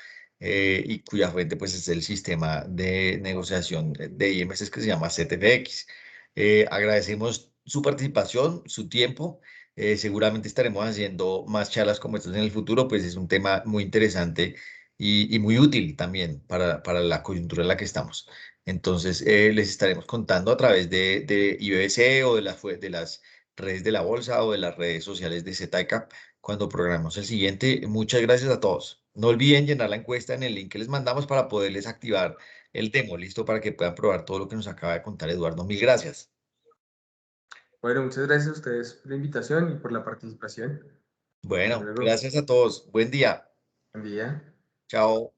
Speaker 2: y cuya fuente pues es el sistema de negociación de IMS que se llama CTFX. Agradecemos su participación, su tiempo. Seguramente estaremos haciendo más charlas como estas en el futuro, pues es un tema muy interesante y muy útil también para la coyuntura en la que estamos. Entonces, les estaremos contando a través de IBC o de las redes de la bolsa o de las redes sociales de ZICAP cuando programemos el siguiente. Muchas gracias a todos. No olviden llenar la encuesta en el link que les mandamos para poderles activar el demo, listo, para que puedan probar todo lo que nos acaba de contar Eduardo. Mil gracias.
Speaker 1: Bueno, muchas gracias a ustedes por la invitación y por la participación.
Speaker 2: Bueno,
Speaker 1: Luego,
Speaker 2: gracias a todos. Buen día.
Speaker 1: buen día.
Speaker 2: Chao.